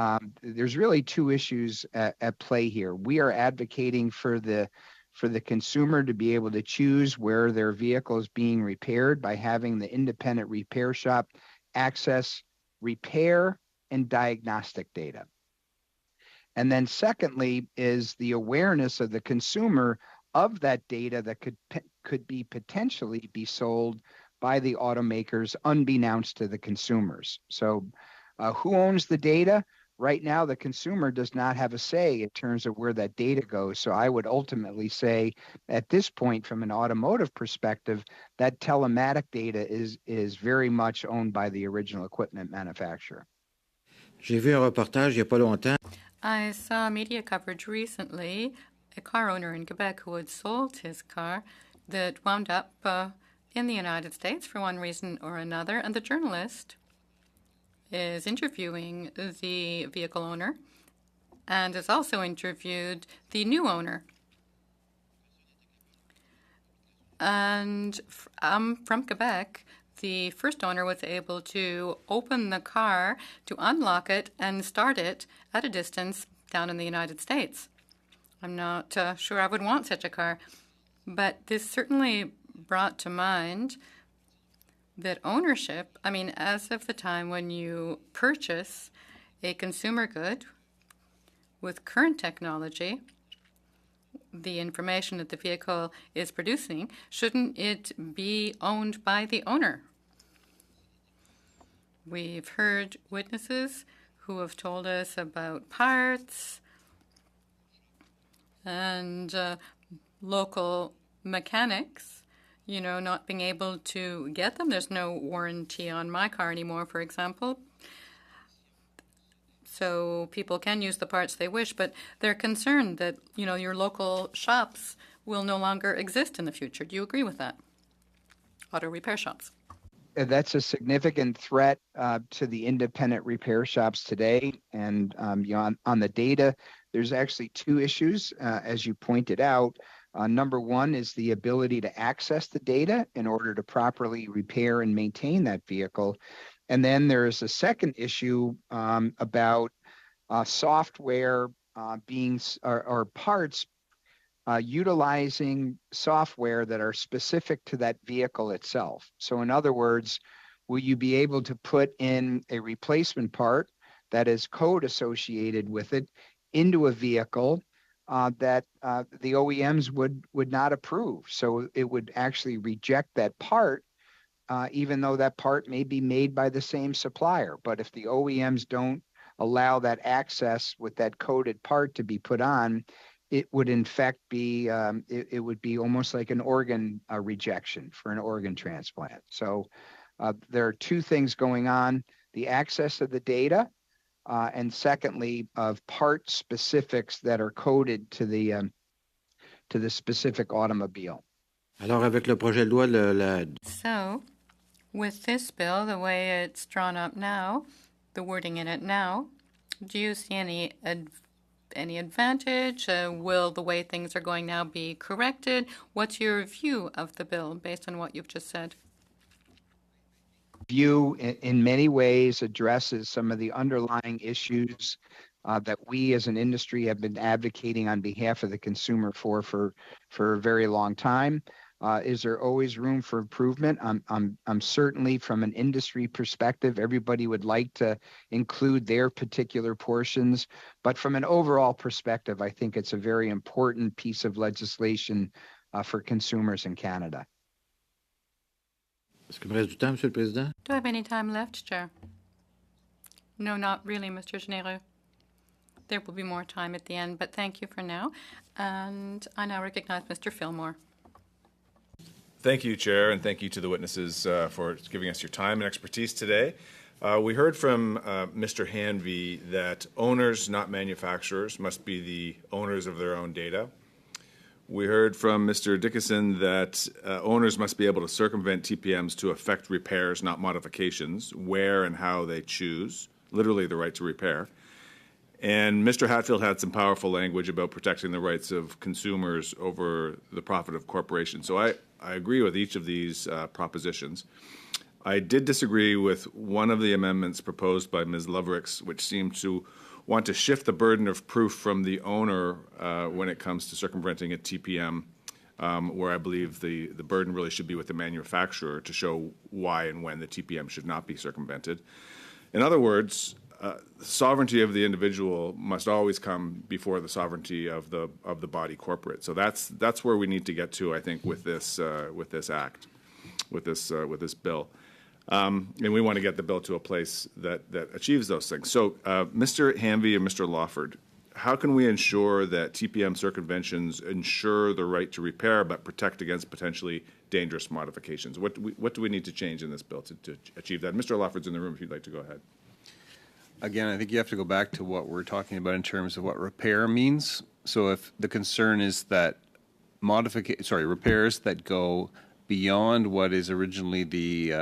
there's really two issues at play here. We are advocating for the consumer to be able to choose where their vehicle is being repaired by having the independent repair shop access repair and diagnostic data. And then secondly is the awareness of the consumer of that data that could be potentially be sold by the automakers unbeknownst to the consumers. So who owns the data? Right now, the consumer does not have a say in terms of where that data goes. So I would ultimately say at this point, from an automotive perspective, that telematic data is very much owned by the original equipment manufacturer. J'ai vu un reportage il y a pas longtemps. I saw media coverage recently, a car owner in Quebec who had sold his car that wound up in the United States for one reason or another, and the journalist is interviewing the vehicle owner and has also interviewed the new owner. And from Quebec, the first owner was able to open the car, to unlock it, and start it at a distance down in the United States. I'm not sure I would want such a car, but this certainly brought to mind that ownership, I mean, as of the time when you purchase a consumer good with current technology, the information that the vehicle is producing, shouldn't it be owned by the owner? We've heard witnesses who have told us about parts and local mechanics, you know, not being able to get them. There's no warranty on my car anymore, for example. So people can use the parts they wish, but they're concerned that, you know, your local shops will no longer exist in the future. Do you agree with that? Auto repair shops. That's a significant threat to the independent repair shops today. And you know, on the data, there's actually two issues, as you pointed out. Number one is the ability to access the data in order to properly repair and maintain that vehicle. And then there's a second issue about software or parts utilizing software that are specific to that vehicle itself. So in other words, will you be able to put in a replacement part that is code associated with it into a vehicle that the OEMs would not approve? So it would actually reject that part, even though that part may be made by the same supplier. But if the OEMs don't allow that access with that coded part to be put on, it would in fact be it would be almost like an organ rejection for an organ transplant. So there are two things going on: the access of the data, and secondly, of part specifics that are coded to the specific automobile. Alors, avec le projet de loi, So, with this bill, the way it's drawn up now, the wording in it now, do you see any advantage? Will the way things are going now be corrected? What's your view of the bill based on what you've just said? View in many ways addresses some of the underlying issues that we as an industry have been advocating on behalf of the consumer for a very long time. Is there always room for improvement? I'm certainly, from an industry perspective, everybody would like to include their particular portions, but from an overall perspective, I think it's a very important piece of legislation for consumers in Canada. Est-ce qu'il me reste du temps, Monsieur le Président? Do I have any time left, Chair? No, not really, Mr. Généreux. There will be more time at the end, but thank you for now. And I now recognize Mr. Fillmore. Thank you, Chair, and thank you to the witnesses for giving us your time and expertise today. We heard from Mr. Hanvey that owners, not manufacturers, must be the owners of their own data. We heard from Mr. Dickinson that owners must be able to circumvent TPMs to effect repairs, not modifications, where and how they choose, literally the right to repair. And Mr. Hatfield had some powerful language about protecting the rights of consumers over the profit of corporations. So I agree with each of these propositions. I did disagree with one of the amendments proposed by Ms. Lovricks, which seemed to want to shift the burden of proof from the owner when it comes to circumventing a TPM, where I believe the burden really should be with the manufacturer to show why and when the TPM should not be circumvented. In other words, the sovereignty of the individual must always come before the sovereignty of the body corporate. So that's where we need to get to, I think, with this act, with this bill. And we want to get the bill to a place that achieves those things. So, Mr. Hanvey and Mr. Lawford, how can we ensure that TPM circumventions ensure the right to repair but protect against potentially dangerous modifications? What do we need to change in this bill to achieve that? Mr. Lawford's in the room if you'd like to go ahead. Again, I think you have to go back to what we're talking about in terms of what repair means. So if the concern is that repairs that go beyond what is originally the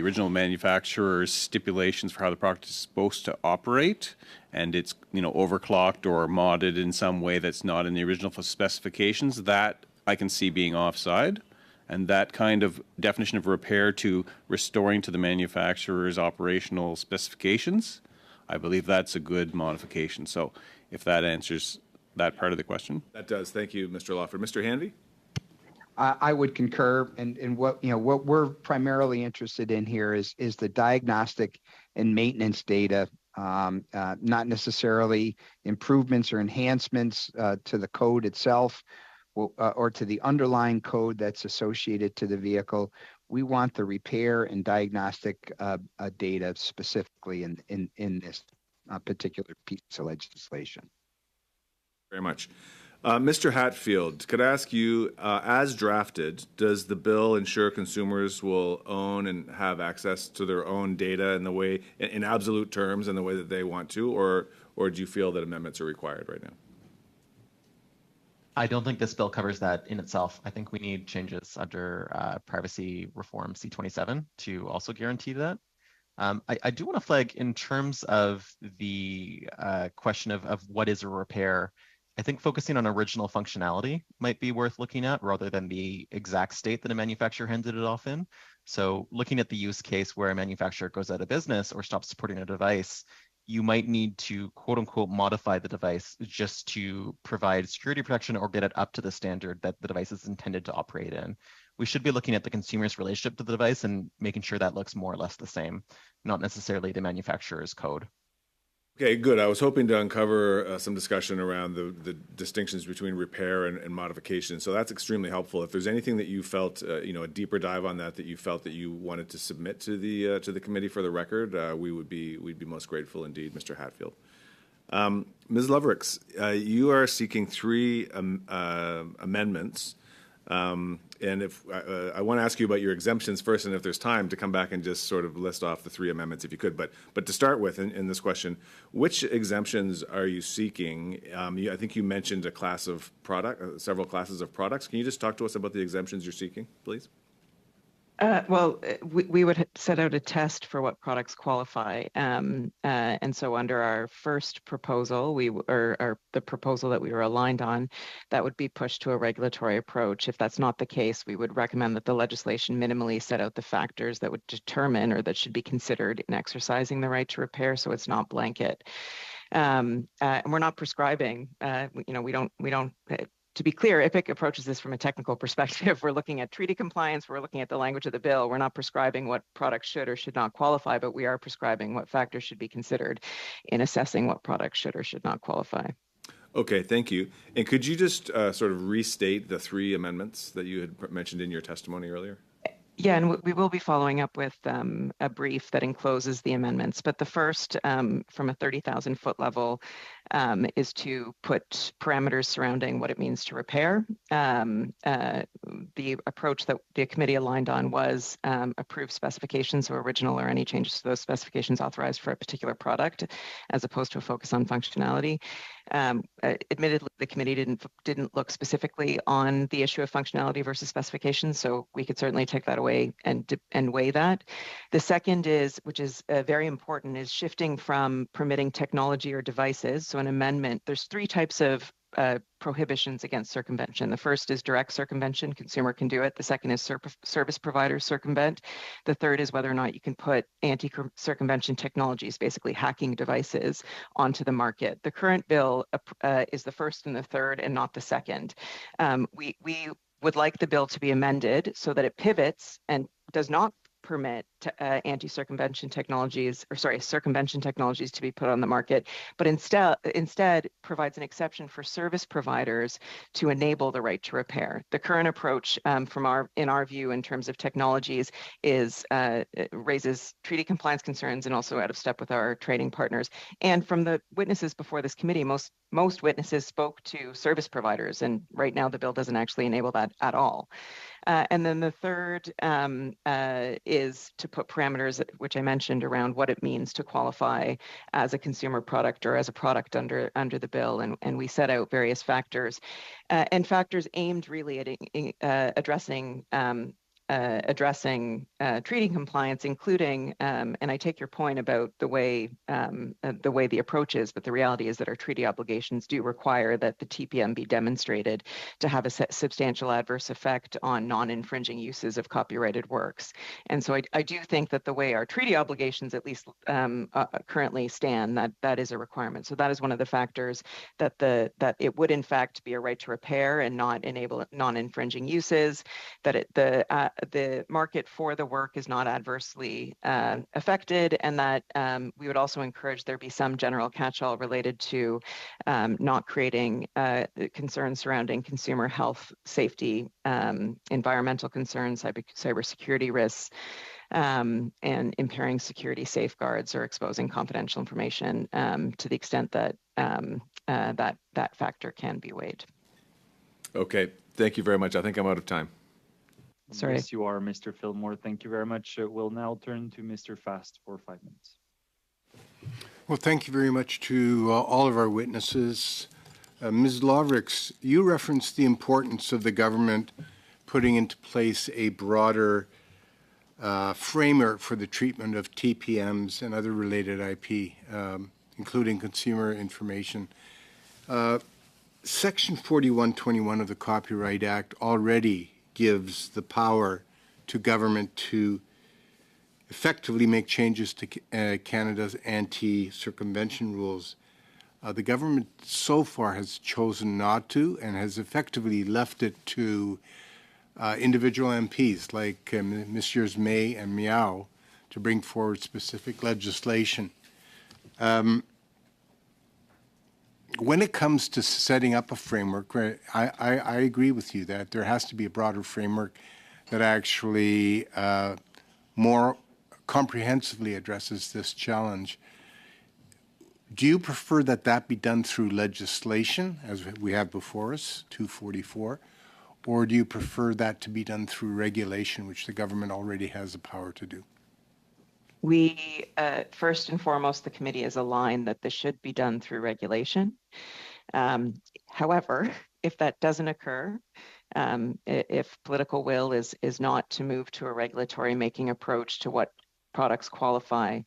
original manufacturer's stipulations for how the product is supposed to operate, and it's overclocked or modded in some way that's not in the original specifications, that I can see being offside. And that kind of definition of repair to restoring to the manufacturer's operational specifications, I believe that's a good modification. So if that answers that part of the question. That does. Thank you, Mr. Lawford. Mr. Hanvey? I would concur, and what we're primarily interested in here is the diagnostic and maintenance data, not necessarily improvements or enhancements to the code itself or to the underlying code that's associated to the vehicle. We want the repair and diagnostic data specifically in this particular piece of legislation. Very much. Mr. Hatfield, could I ask you, as drafted, does the bill ensure consumers will own and have access to their own data in the way, in absolute terms, in the way that they want to, or do you feel that amendments are required right now? I don't think this bill covers that in itself. I think we need changes under Privacy Reform C27 to also guarantee that. I do want to flag in terms of the question of what is a repair. I think focusing on original functionality might be worth looking at rather than the exact state that a manufacturer handed it off in. So looking at the use case where a manufacturer goes out of business or stops supporting a device, you might need to quote unquote modify the device just to provide security protection or get it up to the standard that the device is intended to operate in. We should be looking at the consumer's relationship to the device and making sure that looks more or less the same, not necessarily the manufacturer's code. Okay, good. I was hoping to uncover some discussion around the distinctions between repair and modification. So that's extremely helpful. If there's anything that you felt, a deeper dive on that you felt that you wanted to submit to the committee for the record, we'd be most grateful indeed, Mr. Hatfield. Ms. Lovrix, you are seeking 3 amendments. And if I want to ask you about your exemptions first, and if there's time to come back and just sort of list off the 3 amendments, if you could. But to start with, in this question, which exemptions are you seeking? I think you mentioned a class of product, several classes of products. Can you just talk to us about the exemptions you're seeking, please? We would set out a test for what products qualify. And so under our first proposal, the proposal that we were aligned on, that would be pushed to a regulatory approach. If that's not the case, we would recommend that the legislation minimally set out the factors that would determine or that should be considered in exercising the right to repair, so it's not blanket. And we're not prescribing, we don't to be clear, IPIC approaches this from a technical perspective. We're looking at treaty compliance, we're looking at the language of the bill. We're not prescribing what products should or should not qualify, but we are prescribing what factors should be considered in assessing what products should or should not qualify. Okay, thank you. And could you just sort of restate the 3 amendments that you had mentioned in your testimony earlier? Yeah, and we will be following up with a brief that encloses the amendments. But the first, from a 30,000-foot level, is to put parameters surrounding what it means to repair. The approach that the committee aligned on was approved specifications, so original or any changes to those specifications authorized for a particular product, as opposed to a focus on functionality. Admittedly, the committee didn't look specifically on the issue of functionality versus specifications, so we could certainly take that away and weigh that. The second is, which is very important, is shifting from permitting technology or devices. So an amendment, there's 3 types of prohibitions against circumvention. The first is direct circumvention, consumer can do it. The second is service providers circumvent. The third is whether or not you can put anti-circumvention technologies, basically hacking devices, onto the market. The current bill is the first and the third and not the second. We would like the bill to be amended so that it pivots and does not permit circumvention technologies to be put on the market, but instead provides an exception for service providers to enable the right to repair. The current approach, in our view, in terms of technologies, raises treaty compliance concerns and also out of step with our trading partners. And from the witnesses before this committee, most witnesses spoke to service providers, and right now the bill doesn't actually enable that at all. And then the third is to put parameters, which I mentioned, around what it means to qualify as a consumer product or as a product under the bill. And we set out various factors and factors aimed really at addressing treaty compliance, including, and I take your point about the way the approach is, but the reality is that our treaty obligations do require that the TPM be demonstrated to have a substantial adverse effect on non-infringing uses of copyrighted works. And so I do think that the way our treaty obligations at least currently stand, that is a requirement. So that is one of the factors, that it would in fact be a right to repair and not enable non-infringing uses, that the market for the work is not adversely affected, and that we would also encourage there be some general catch-all related to not creating concerns surrounding consumer health, safety, environmental concerns, cybersecurity risks, and impairing security safeguards or exposing confidential information to the extent that that factor can be weighed. Okay, thank you very much. I think I'm out of time. Sorry. Yes, you are, Mr. Fillmore. Thank you very much. We'll now turn to Mr. Fast for 5 minutes. Well, thank you very much to all of our witnesses. Ms. Lovrix, you referenced the importance of the government putting into place a broader framework for the treatment of TPMs and other related IP, including consumer information. Section 4121 of the Copyright Act already gives the power to government to effectively make changes to Canada's anti-circumvention rules. The government so far has chosen not to and has effectively left it to individual MPs like Messrs. May and Miao to bring forward specific legislation. When it comes to setting up a framework, I agree with you that there has to be a broader framework that actually more comprehensively addresses this challenge. Do you prefer that that be done through legislation, as we have before us, 244, or do you prefer that to be done through regulation, which the government already has the power to do? We, first and foremost, the committee is aligned that this should be done through regulation. However, if that doesn't occur, if political will is not to move to a regulatory making approach to what products qualify,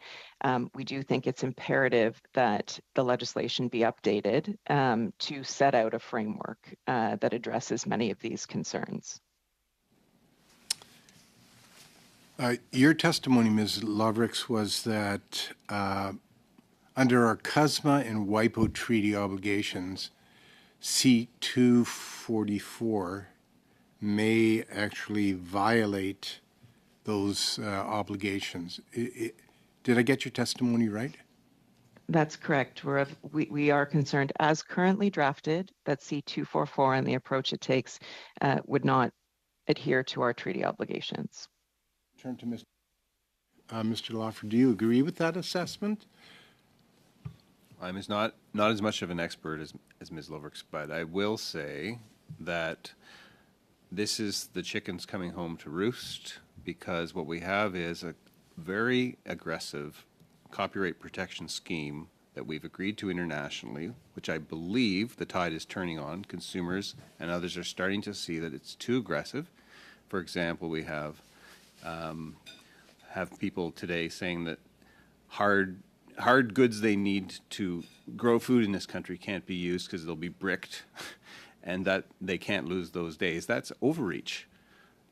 we do think it's imperative that the legislation be updated to set out a framework that addresses many of these concerns. Your testimony, Ms. Lovrix, was that under our CUSMA and WIPO treaty obligations, C-244 may actually violate those obligations. Did I get your testimony right? That's correct. We are concerned, as currently drafted, that C-244 and the approach it takes would not adhere to our treaty obligations. Turn to Mr. Lawford. Do you agree with that assessment? I'm not as much of an expert as Ms. Lovrix, but I will say that this is the chickens coming home to roost, because what we have is a very aggressive copyright protection scheme that we've agreed to internationally, which I believe the tide is turning on. Consumers and others are starting to see that it's too aggressive. For example, we have people today saying that hard goods they need to grow food in this country can't be used because they'll be bricked and that they can't lose those days. That's overreach.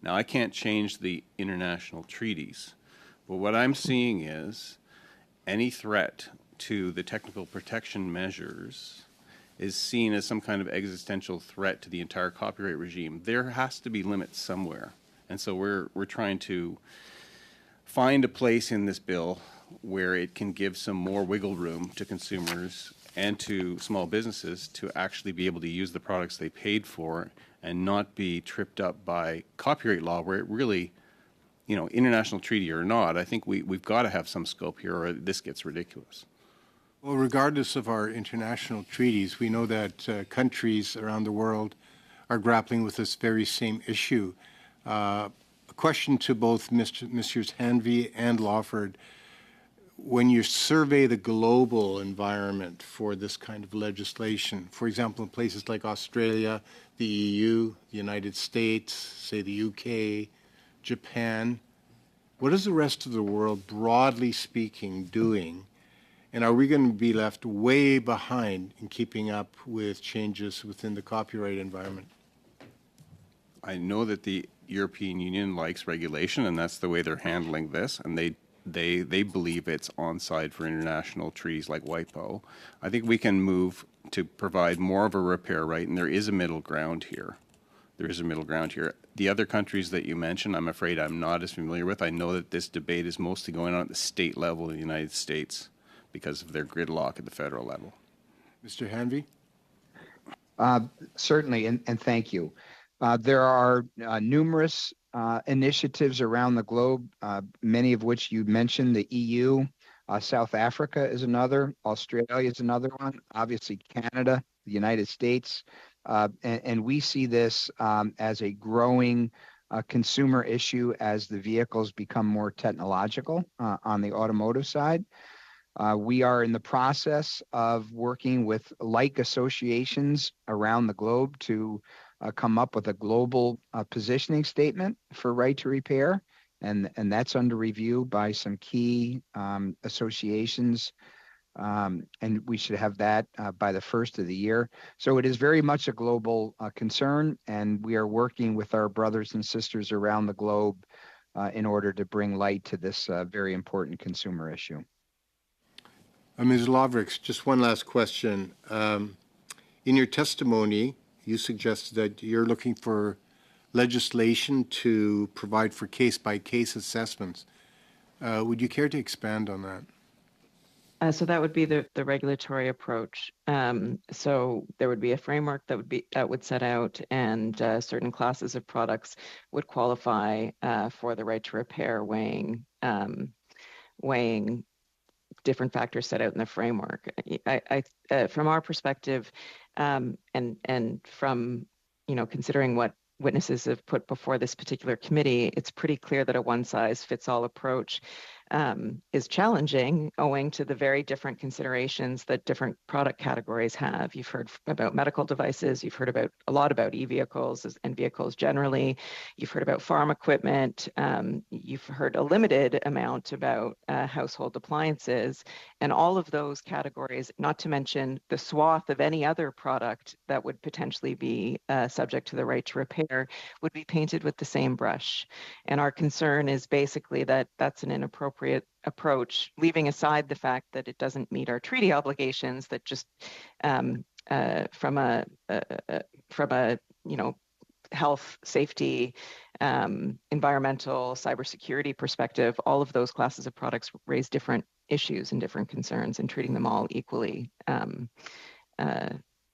Now, I can't change the international treaties, but what I'm seeing is any threat to the technical protection measures is seen as some kind of existential threat to the entire copyright regime. There has to be limits somewhere. And so we're trying to find a place in this bill where it can give some more wiggle room to consumers and to small businesses to actually be able to use the products they paid for and not be tripped up by copyright law, where it really, international treaty or not, I think we've got to have some scope here or this gets ridiculous. Well, regardless of our international treaties, we know that countries around the world are grappling with this very same issue. A question to both Messrs. Hanvey and Lawford. When you survey the global environment for this kind of legislation, for example, in places like Australia, the EU, the United States, say the UK, Japan, what is the rest of the world, broadly speaking, doing? And are we going to be left way behind in keeping up with changes within the copyright environment? I know that the European Union likes regulation, and that's the way they're handling this, and they believe it's onside for international treaties like WIPO. I think we can move to provide more of a repair right, and there is a middle ground here. The other countries that you mentioned, I'm afraid I'm not as familiar with. I know that this debate is mostly going on at the state level in the United States because of their gridlock at the federal level. Mr. Hanvey? Certainly, and thank you. There are numerous initiatives around the globe, many of which you mentioned, the EU, South Africa is another, Australia is another one, obviously Canada, the United States, and we see this as a growing consumer issue as the vehicles become more technological on the automotive side. We are in the process of working with like associations around the globe to come up with a global positioning statement for right to repair, and that's under review by some key associations, and we should have that by the first of the year. So it is very much a global concern, and we are working with our brothers and sisters around the globe in order to bring light to this very important consumer issue. Ms. Lovrix, just one last question. In your testimony, you suggested that you're looking for legislation to provide for case-by-case assessments. Would you care to expand on that? So that would be the regulatory approach. So there would be a framework that would set out, and certain classes of products would qualify for the right to repair, weighing different factors set out in the framework. From our perspective, and from considering what witnesses have put before this particular committee, it's pretty clear that a one-size-fits-all approach is challenging, owing to the very different considerations that different product categories have. You've heard about medical devices, you've heard a lot about e-vehicles and vehicles generally, you've heard about farm equipment, you've heard a limited amount about household appliances, and all of those categories, not to mention the swath of any other product that would potentially be subject to the right to repair, would be painted with the same brush. And our concern is basically that that's an inappropriate approach, leaving aside the fact that it doesn't meet our treaty obligations, that just from a health, safety, environmental, cybersecurity perspective, all of those classes of products raise different issues and different concerns, and treating them all equally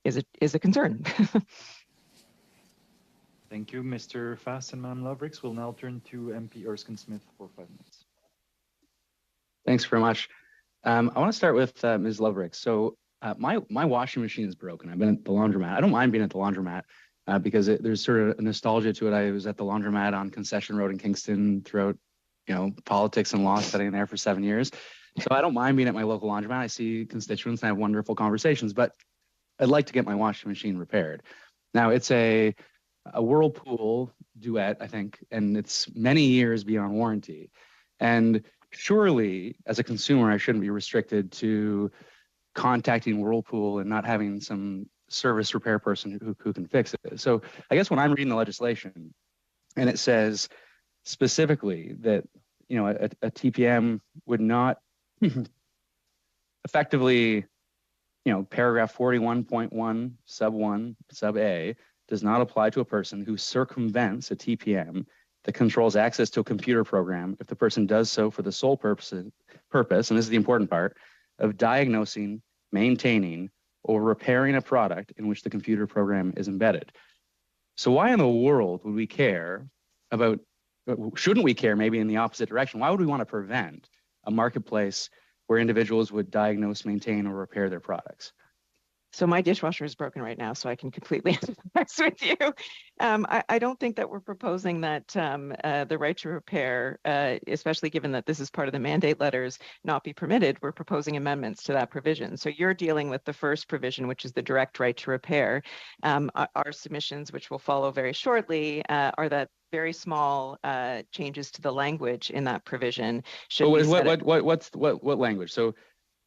is a concern. Thank you, Mr. Fast and Mme. Lovrix. We'll now turn to MP Erskine-Smith for 5 minutes. Thanks very much. I want to start with Ms. Lovrix. So my washing machine is broken. I've been at the laundromat. I don't mind being at the laundromat because there's sort of a nostalgia to it. I was at the laundromat on Concession Road in Kingston throughout, politics and law, studying there for 7 years. So I don't mind being at my local laundromat. I see constituents and I have wonderful conversations, but I'd like to get my washing machine repaired. Now it's a Whirlpool Duet, I think, and it's many years beyond warranty. And surely, as a consumer, I shouldn't be restricted to contacting Whirlpool and not having some service repair person who can fix it. So I guess when I'm reading the legislation, and it says specifically that a TPM would not effectively, paragraph 41.1 sub 1 sub A does not apply to a person who circumvents a TPM that controls access to a computer program if the person does so for the sole purpose, and this is the important part, of diagnosing, maintaining, or repairing a product in which the computer program is embedded. So why in the world would we care about, shouldn't we care maybe in the opposite direction? Why would we want to prevent a marketplace where individuals would diagnose, maintain, or repair their products? So my dishwasher is broken right now, so I can completely empathize with you. I don't think that we're proposing that the right to repair, especially given that this is part of the mandate letters, not be permitted. We're proposing amendments to that provision. So you're dealing with the first provision, which is the direct right to repair. Our submissions, which will follow very shortly, are that very small changes to the language in that provision. What language? So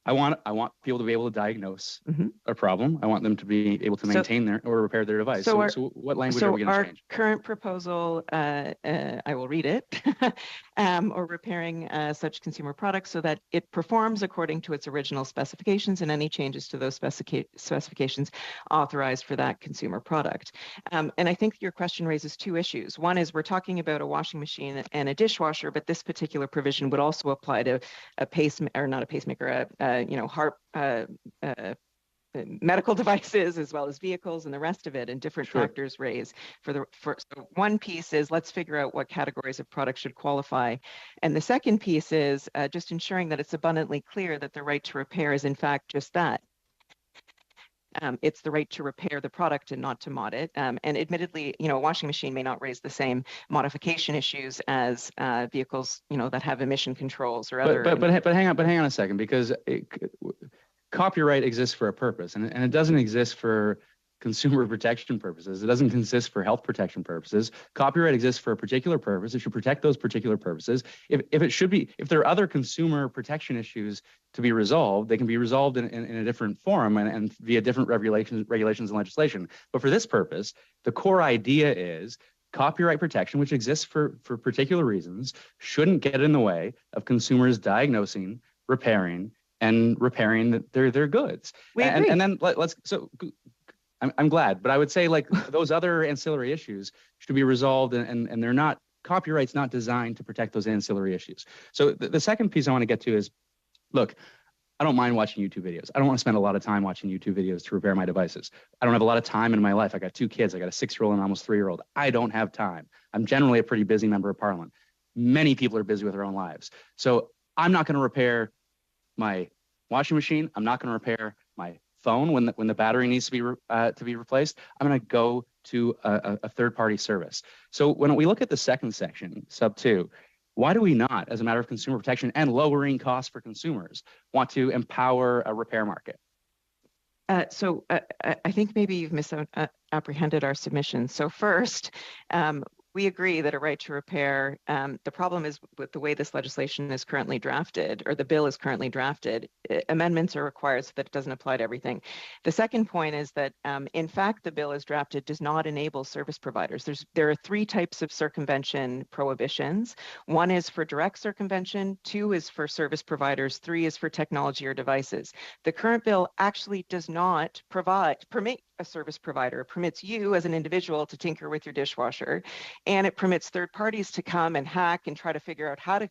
I want people to be able to diagose a problem. I want them to be able to maintain or repair their device. So what language are we going to change? Our current proposal, I will read it, or repairing such consumer products so that it performs according to its original specifications, and any changes to those specifications authorized for that consumer product. And I think your question raises two issues. One is we're talking about a washing machine and a dishwasher, but this particular provision would also apply to heart medical devices as well as vehicles and the rest of it, and different factors raise. So one piece is let's figure out what categories of products should qualify, and the second piece is just ensuring that it's abundantly clear that the right to repair is in fact just that. It's the right to repair the product and not to mod it. And admittedly, a washing machine may not raise the same modification issues as vehicles, that have emission controls or other. But hang on a second, because copyright exists for a purpose, and it doesn't exist for consumer protection purposes. It doesn't exist for health protection purposes. Copyright exists for a particular purpose. It should protect those particular purposes. If there are other consumer protection issues to be resolved, they can be resolved in a different forum and via different regulations and legislation. But for this purpose, the core idea is copyright protection, which exists for particular reasons, shouldn't get in the way of consumers diagnosing, repairing their goods. We agree. And then I'm glad, but I would say like those other ancillary issues should be resolved, and they're not, copyright's not designed to protect those ancillary issues. So the second piece I want to get to is, look, I don't mind watching YouTube videos. I don't want to spend a lot of time watching YouTube videos to repair my devices. I don't have a lot of time in my life. I got 2 kids. I got a 6-year-old and almost 3-year-old. I don't have time. I'm generally a pretty busy member of parliament. Many people are busy with their own lives. So I'm not going to repair my washing machine. I'm not going to repair my phone when the battery needs to be replaced. I'm going to go to a third-party service. So when we look at the second section, sub 2, why do we not, as a matter of consumer protection and lowering costs for consumers, want to empower a repair market? So I think maybe you've misapprehended our submission. So first, we agree that a right to repair, the problem is with the way this legislation is currently drafted, or the bill is currently drafted, amendments are required so that it doesn't apply to everything. The second point is that, in fact, the bill as drafted does not enable service providers. There are 3 types of circumvention prohibitions. 1 is for direct circumvention, 2 is for service providers, 3 is for technology or devices. The current bill actually does not permit a service provider. It permits you as an individual to tinker with your dishwasher, and it permits third parties to come and hack and try to figure out how to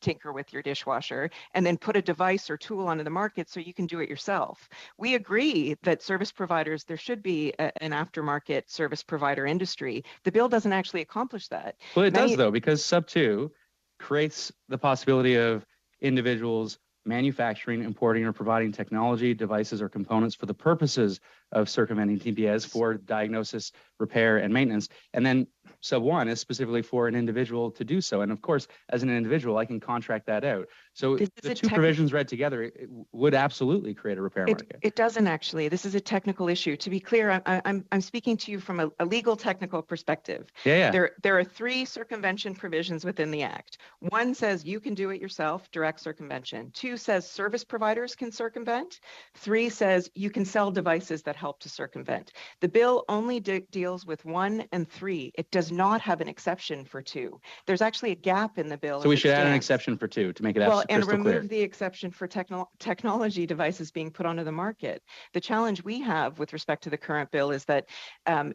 tinker with your dishwasher and then put a device or tool onto the market so you can do it yourself. We agree that service providers, there should be an aftermarket service provider industry. The bill doesn't actually accomplish that. Well, it does though, because sub 2 creates the possibility of individuals manufacturing, importing, or providing technology, devices, or components for the purposes of circumventing TPS for diagnosis, repair, and maintenance. And then sub 1 is specifically for an individual to do so. And of course, as an individual, I can contract that out. So the 2 provisions read together it would absolutely create a repair market. It doesn't actually. This is a technical issue. To be clear, I'm speaking to you from a legal technical perspective. Yeah. There are 3 circumvention provisions within the Act. 1 says you can do it yourself, direct circumvention. 2 says service providers can circumvent. 3 says you can sell devices that help to circumvent. The bill only deals with 1 and 3. It does not have an exception for 2. There's actually a gap in the bill. So we should add an exception for 2 to make it crystal clear. And remove the exception for technology devices being put onto the market. The challenge we have with respect to the current bill is that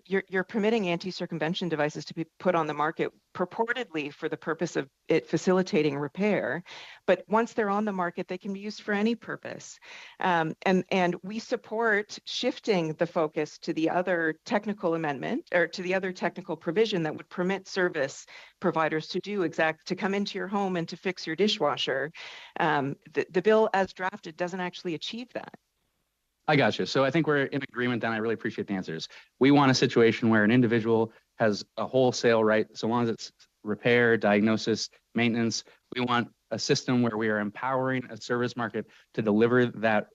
you're permitting anti-circumvention devices to be put on the market purportedly for the purpose of it facilitating repair. But once they're on the market, they can be used for any purpose. And we support shifting the focus to the other technical amendment, or to the other technical provision that would permit service providers to come into your home and to fix your dishwasher. The bill as drafted doesn't actually achieve that. I got you. So I think we're in agreement then. I really appreciate the answers. We want a situation where an individual has a wholesale right, so long as it's repair, diagnosis, maintenance. We want a system where we are empowering a service market to deliver that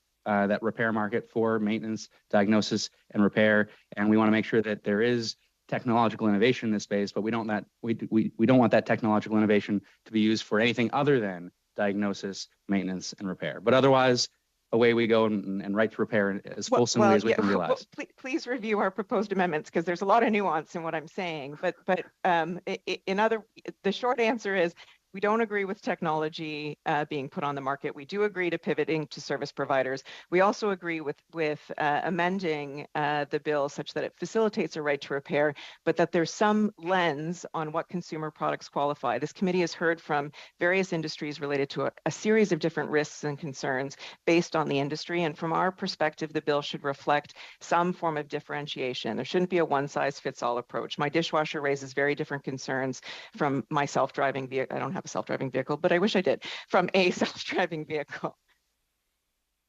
repair market for maintenance, diagnosis, and repair. And we want to make sure that there is technological innovation in this space, but we don't want that technological innovation to be used for anything other than diagnosis, maintenance, and repair. But otherwise, away we go and right to repair as fulsomely as we can realize. Please review our proposed amendments, because there's a lot of nuance in what I'm saying. But the short answer is we don't agree with technology being put on the market. We do agree to pivoting to service providers. We also agree with amending the bill such that it facilitates a right to repair, but that there's some lens on what consumer products qualify. This committee has heard from various industries related to a series of different risks and concerns based on the industry. And from our perspective, the bill should reflect some form of differentiation. There shouldn't be a one-size-fits-all approach. My dishwasher raises very different concerns from my self-driving vehicle. I don't have a self-driving vehicle, but I wish I did, from a self-driving vehicle.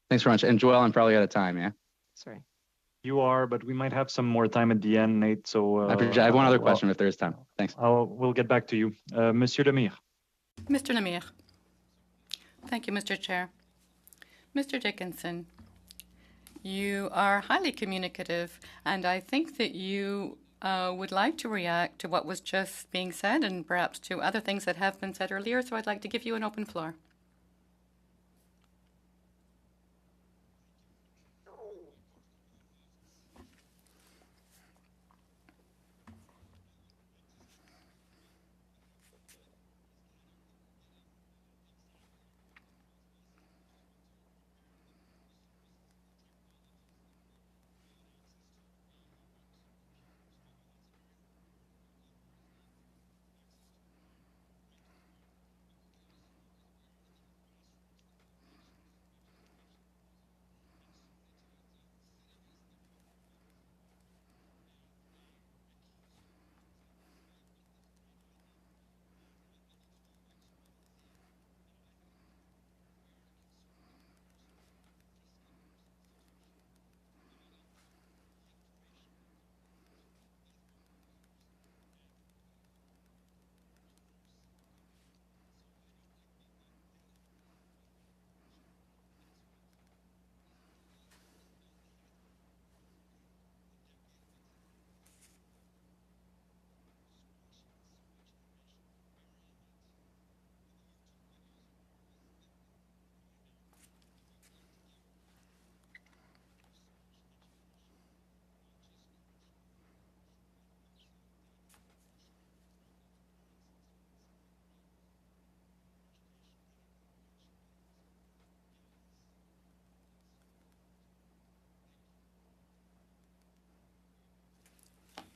Thanks very much. And Joelle, I'm probably out of time, yeah? Sorry. You are, but we might have some more time at the end, Nate. So I have one other question if there is time. Thanks. We'll get back to you. Monsieur Lemire. Mr. Lemire. Thank you, Mr. Chair. Mr. Dickinson, you are highly communicative, and I think that you would like to react to what was just being said and perhaps to other things that have been said earlier, so I'd like to give you an open floor.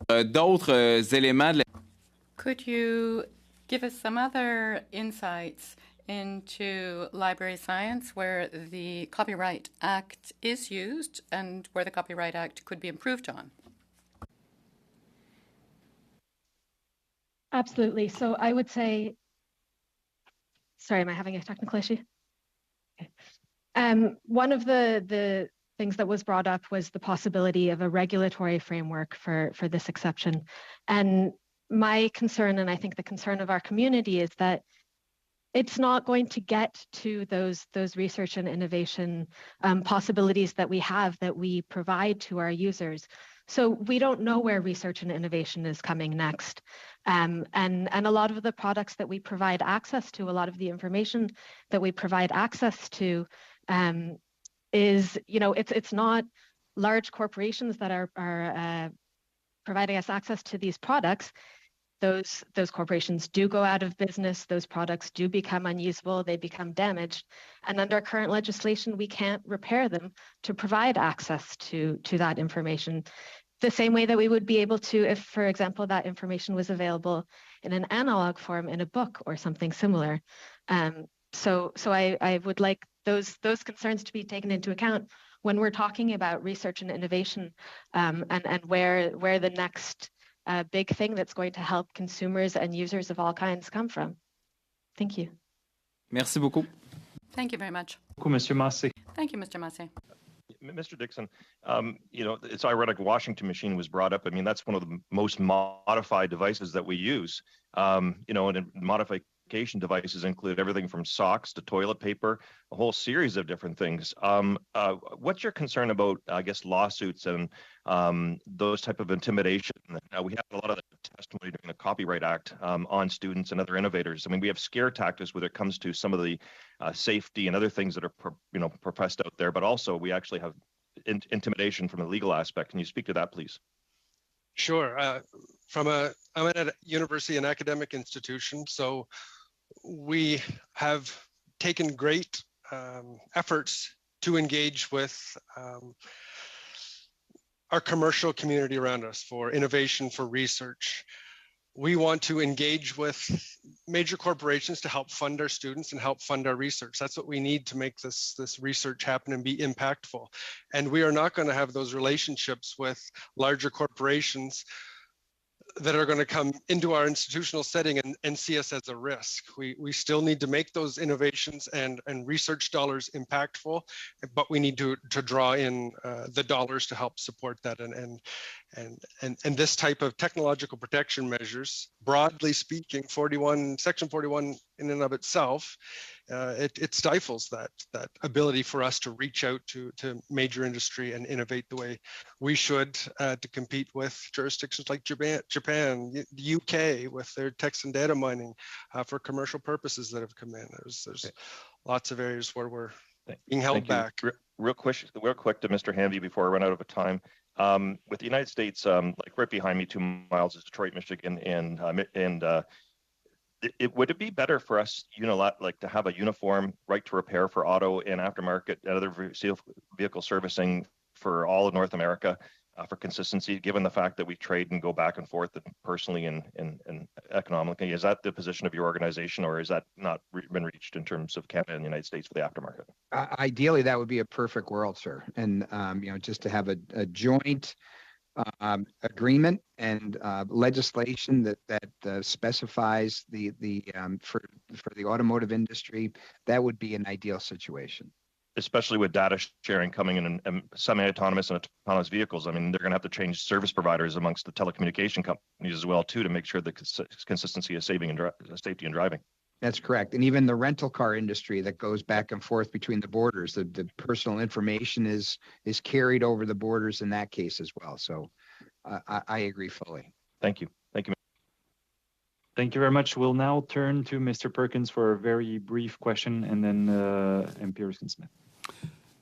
d'autres éléments de la... Could you give us some other insights into library science where the Copyright Act is used and where the Copyright Act could be improved on? Absolutely. So I would say, sorry, am I having a technical issue? Okay. One of the things that was brought up was the possibility of a regulatory framework for this exception. And my concern, and I think the concern of our community, is that it's not going to get to those research and innovation possibilities that we provide to our users. So we don't know where research and innovation is coming next. And a lot of the products that we provide access to, a lot of the information that we provide access to is, it's not large corporations that are providing us access to these products. Those corporations do go out of business. Those products do become unusable. They become damaged. And under current legislation, we can't repair them to provide access to that information. The same way that we would be able to, if, for example, that information was available in an analog form in a book or something similar. So I would like those concerns to be taken into account when we're talking about research and innovation, and where the next big thing that's going to help consumers and users of all kinds come from. Thank you. Merci beaucoup. Thank you very much. Monsieur Massé. Thank you, Mr. Massé. Mr. Dixon, it's ironic washing machine was brought up. I mean, that's one of the most modified devices that we use. And modification devices include everything from socks to toilet paper, a whole series of different things. What's your concern about, I guess, lawsuits and those type of intimidation? We have a lot of testimony during the Copyright Act on students and other innovators. I mean, we have scare tactics when it comes to some of the safety and other things that are, professed out there, but also we actually have intimidation from a legal aspect. Can you speak to that, please? Sure. I'm at a university and academic institution, so we have taken great efforts to engage with our commercial community around us for innovation, for research. We want to engage with major corporations to help fund our students and help fund our research. That's what we need to make this research happen and be impactful. And we are not going to have those relationships with larger corporations that are going to come into our institutional setting and see us as a risk. We still need to make those innovations and research dollars impactful, but we need to draw in the dollars to help support that. And this type of technological protection measures, broadly speaking, Section 41 in and of itself, it stifles that ability for us to reach out to major industry and innovate the way we should to compete with jurisdictions like Japan, the UK with their text and data mining for commercial purposes that have come in. There's lots of areas where we're being held back. Real quick to Mr. Hanvey before I run out of time. With the United States, like right behind me, 2 miles is Detroit, Michigan, and would it be better for us, to have a uniform right to repair for auto and aftermarket and other vehicle servicing for all of North America for consistency, given the fact that we trade and go back and forth personally and economically? Is that the position of your organization, or is that not been reached in terms of Canada and the United States for the aftermarket? Ideally, that would be a perfect world, sir. And just to have a joint agreement and legislation that specifies for the automotive industry, that would be an ideal situation. Especially with data sharing coming in and semi-autonomous and autonomous vehicles. I mean, they're going to have to change service providers amongst the telecommunication companies as well, too, to make sure the consistency of safety and driving. That's correct. And even the rental car industry that goes back and forth between the borders, the personal information is carried over the borders in that case as well. So I agree fully. Thank you. Thank you. Thank you very much. We'll now turn to Mr. Perkins for a very brief question, and then MP Erskine-Smith.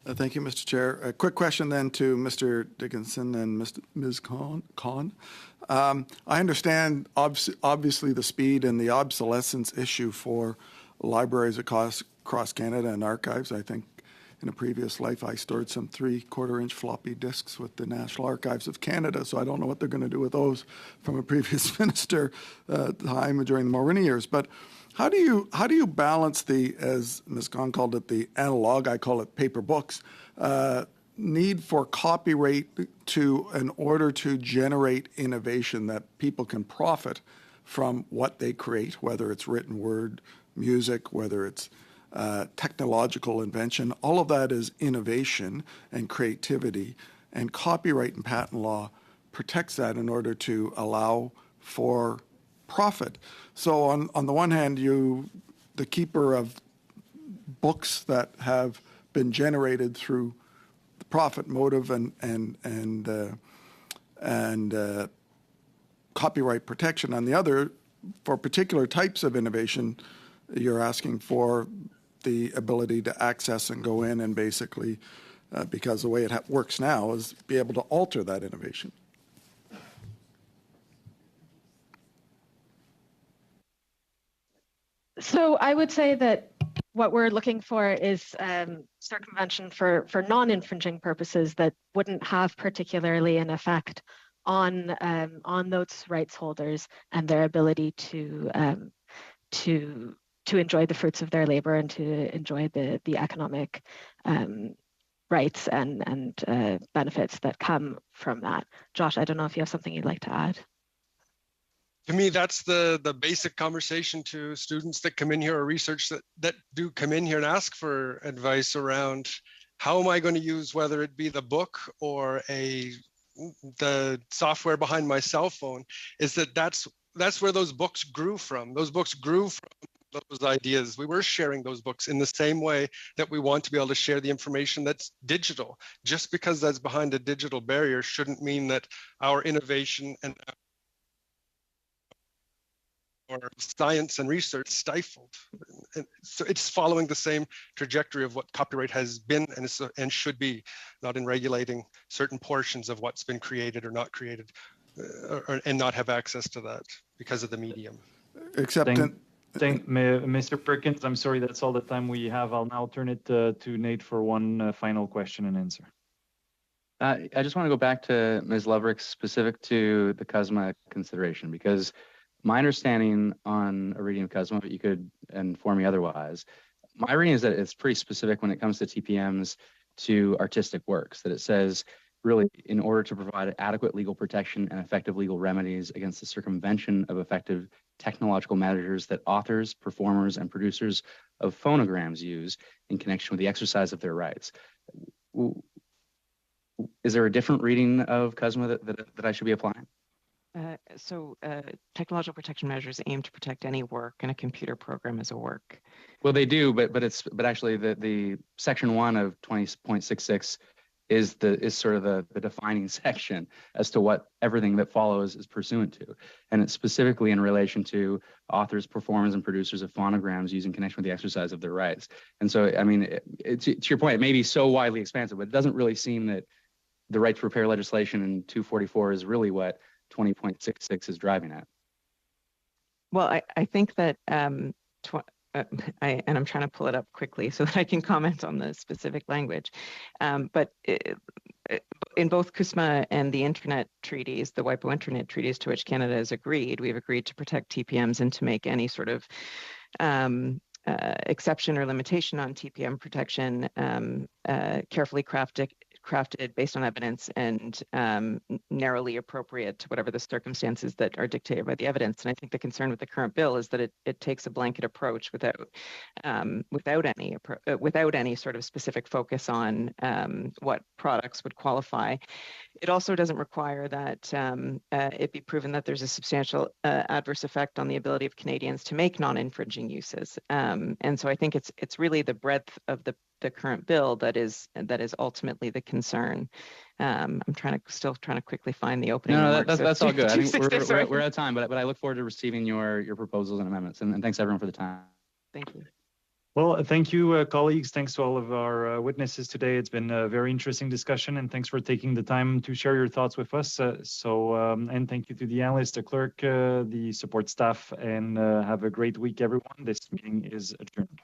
Thank you, Mr. Chair. A quick question then to Mr. Dickinson and Ms. Khan. I understand obviously the speed and the obsolescence issue for libraries across Canada and archives. I think in a previous life, I stored some 3/4-inch floppy disks with the National Archives of Canada, so I don't know what they're going to do with those from a previous minister time during the Mulroney years. But how do you balance the, as Ms. Khan called it, the analog, I call it paper books, need for copyright in order to generate innovation that people can profit from what they create, whether it's written word, music, whether it's technological invention. All of that is innovation and creativity, and copyright and patent law protects that in order to allow for profit. So on the one hand, the keeper of books that have been generated through the profit motive and copyright protection. On the other, for particular types of innovation, you're asking for the ability to access and go in and basically, because the way it works now, is be able to alter that innovation. So I would say that what we're looking for is circumvention for non-infringing purposes that wouldn't have particularly an effect on those rights holders and their ability to enjoy the fruits of their labor and to enjoy the economic rights and benefits that come from that. Josh, I don't know if you have something you'd like to add. To me, that's the basic conversation to students that come in here or research that do come in here and ask for advice around how am I going to use, whether it be the book or the software behind my cell phone, is that's where those books grew from. Those books grew from those ideas. We were sharing those books in the same way that we want to be able to share the information that's digital. Just because that's behind a digital barrier shouldn't mean that our innovation and our science and research stifled. So it's following the same trajectory of what copyright has been and should be, not in regulating certain portions of what's been created or not created, and not have access to that because of the medium. Mr. Perkins, I'm sorry, that's all the time we have. I'll now turn it to Nate for one final question and answer. I just want to go back to Ms. Loverick's specific to the CUSMA consideration, because my understanding on a reading of CUSMA, but you could inform me otherwise, my reading is that it's pretty specific when it comes to TPMs to artistic works, that it says, really, in order to provide adequate legal protection and effective legal remedies against the circumvention of effective technological measures that authors, performers, and producers of phonograms use in connection with the exercise of their rights. Is there a different reading of CUSMA that I should be applying? Technological protection measures aim to protect any work, and a computer program is a work. Well, they do, but actually the section 1 of 20.66 is sort of the defining section as to what everything that follows is pursuant to, and it's specifically in relation to authors, performers, and producers of phonograms used in connection with the exercise of their rights. And so, I mean, to your point, it may be so widely expansive, but it doesn't really seem that the right to repair legislation in 244 is really what 20.66 is driving at. Well, I think that, and I'm trying to pull it up quickly so that I can comment on the specific language. But in both CUSMA and the Internet treaties, the WIPO Internet treaties to which Canada has agreed, we've agreed to protect TPMs and to make any sort of exception or limitation on TPM protection carefully crafted based on evidence and narrowly appropriate to whatever the circumstances that are dictated by the evidence. And I think the concern with the current bill is that it takes a blanket approach without any sort of specific focus on what products would qualify. It also doesn't require that it be proven that there's a substantial adverse effect on the ability of Canadians to make non-infringing uses. And so I think it's really the breadth of the current bill that is ultimately the concern. I'm still trying to quickly find the opening. No, that's all good. I think we're out of time, but I look forward to receiving your proposals and amendments. And thanks everyone for the time. Thank you. Well, thank you, colleagues. Thanks to all of our witnesses today. It's been a very interesting discussion, and thanks for taking the time to share your thoughts with us. And thank you to the analyst, the clerk, the support staff, and have a great week, everyone. This meeting is adjourned.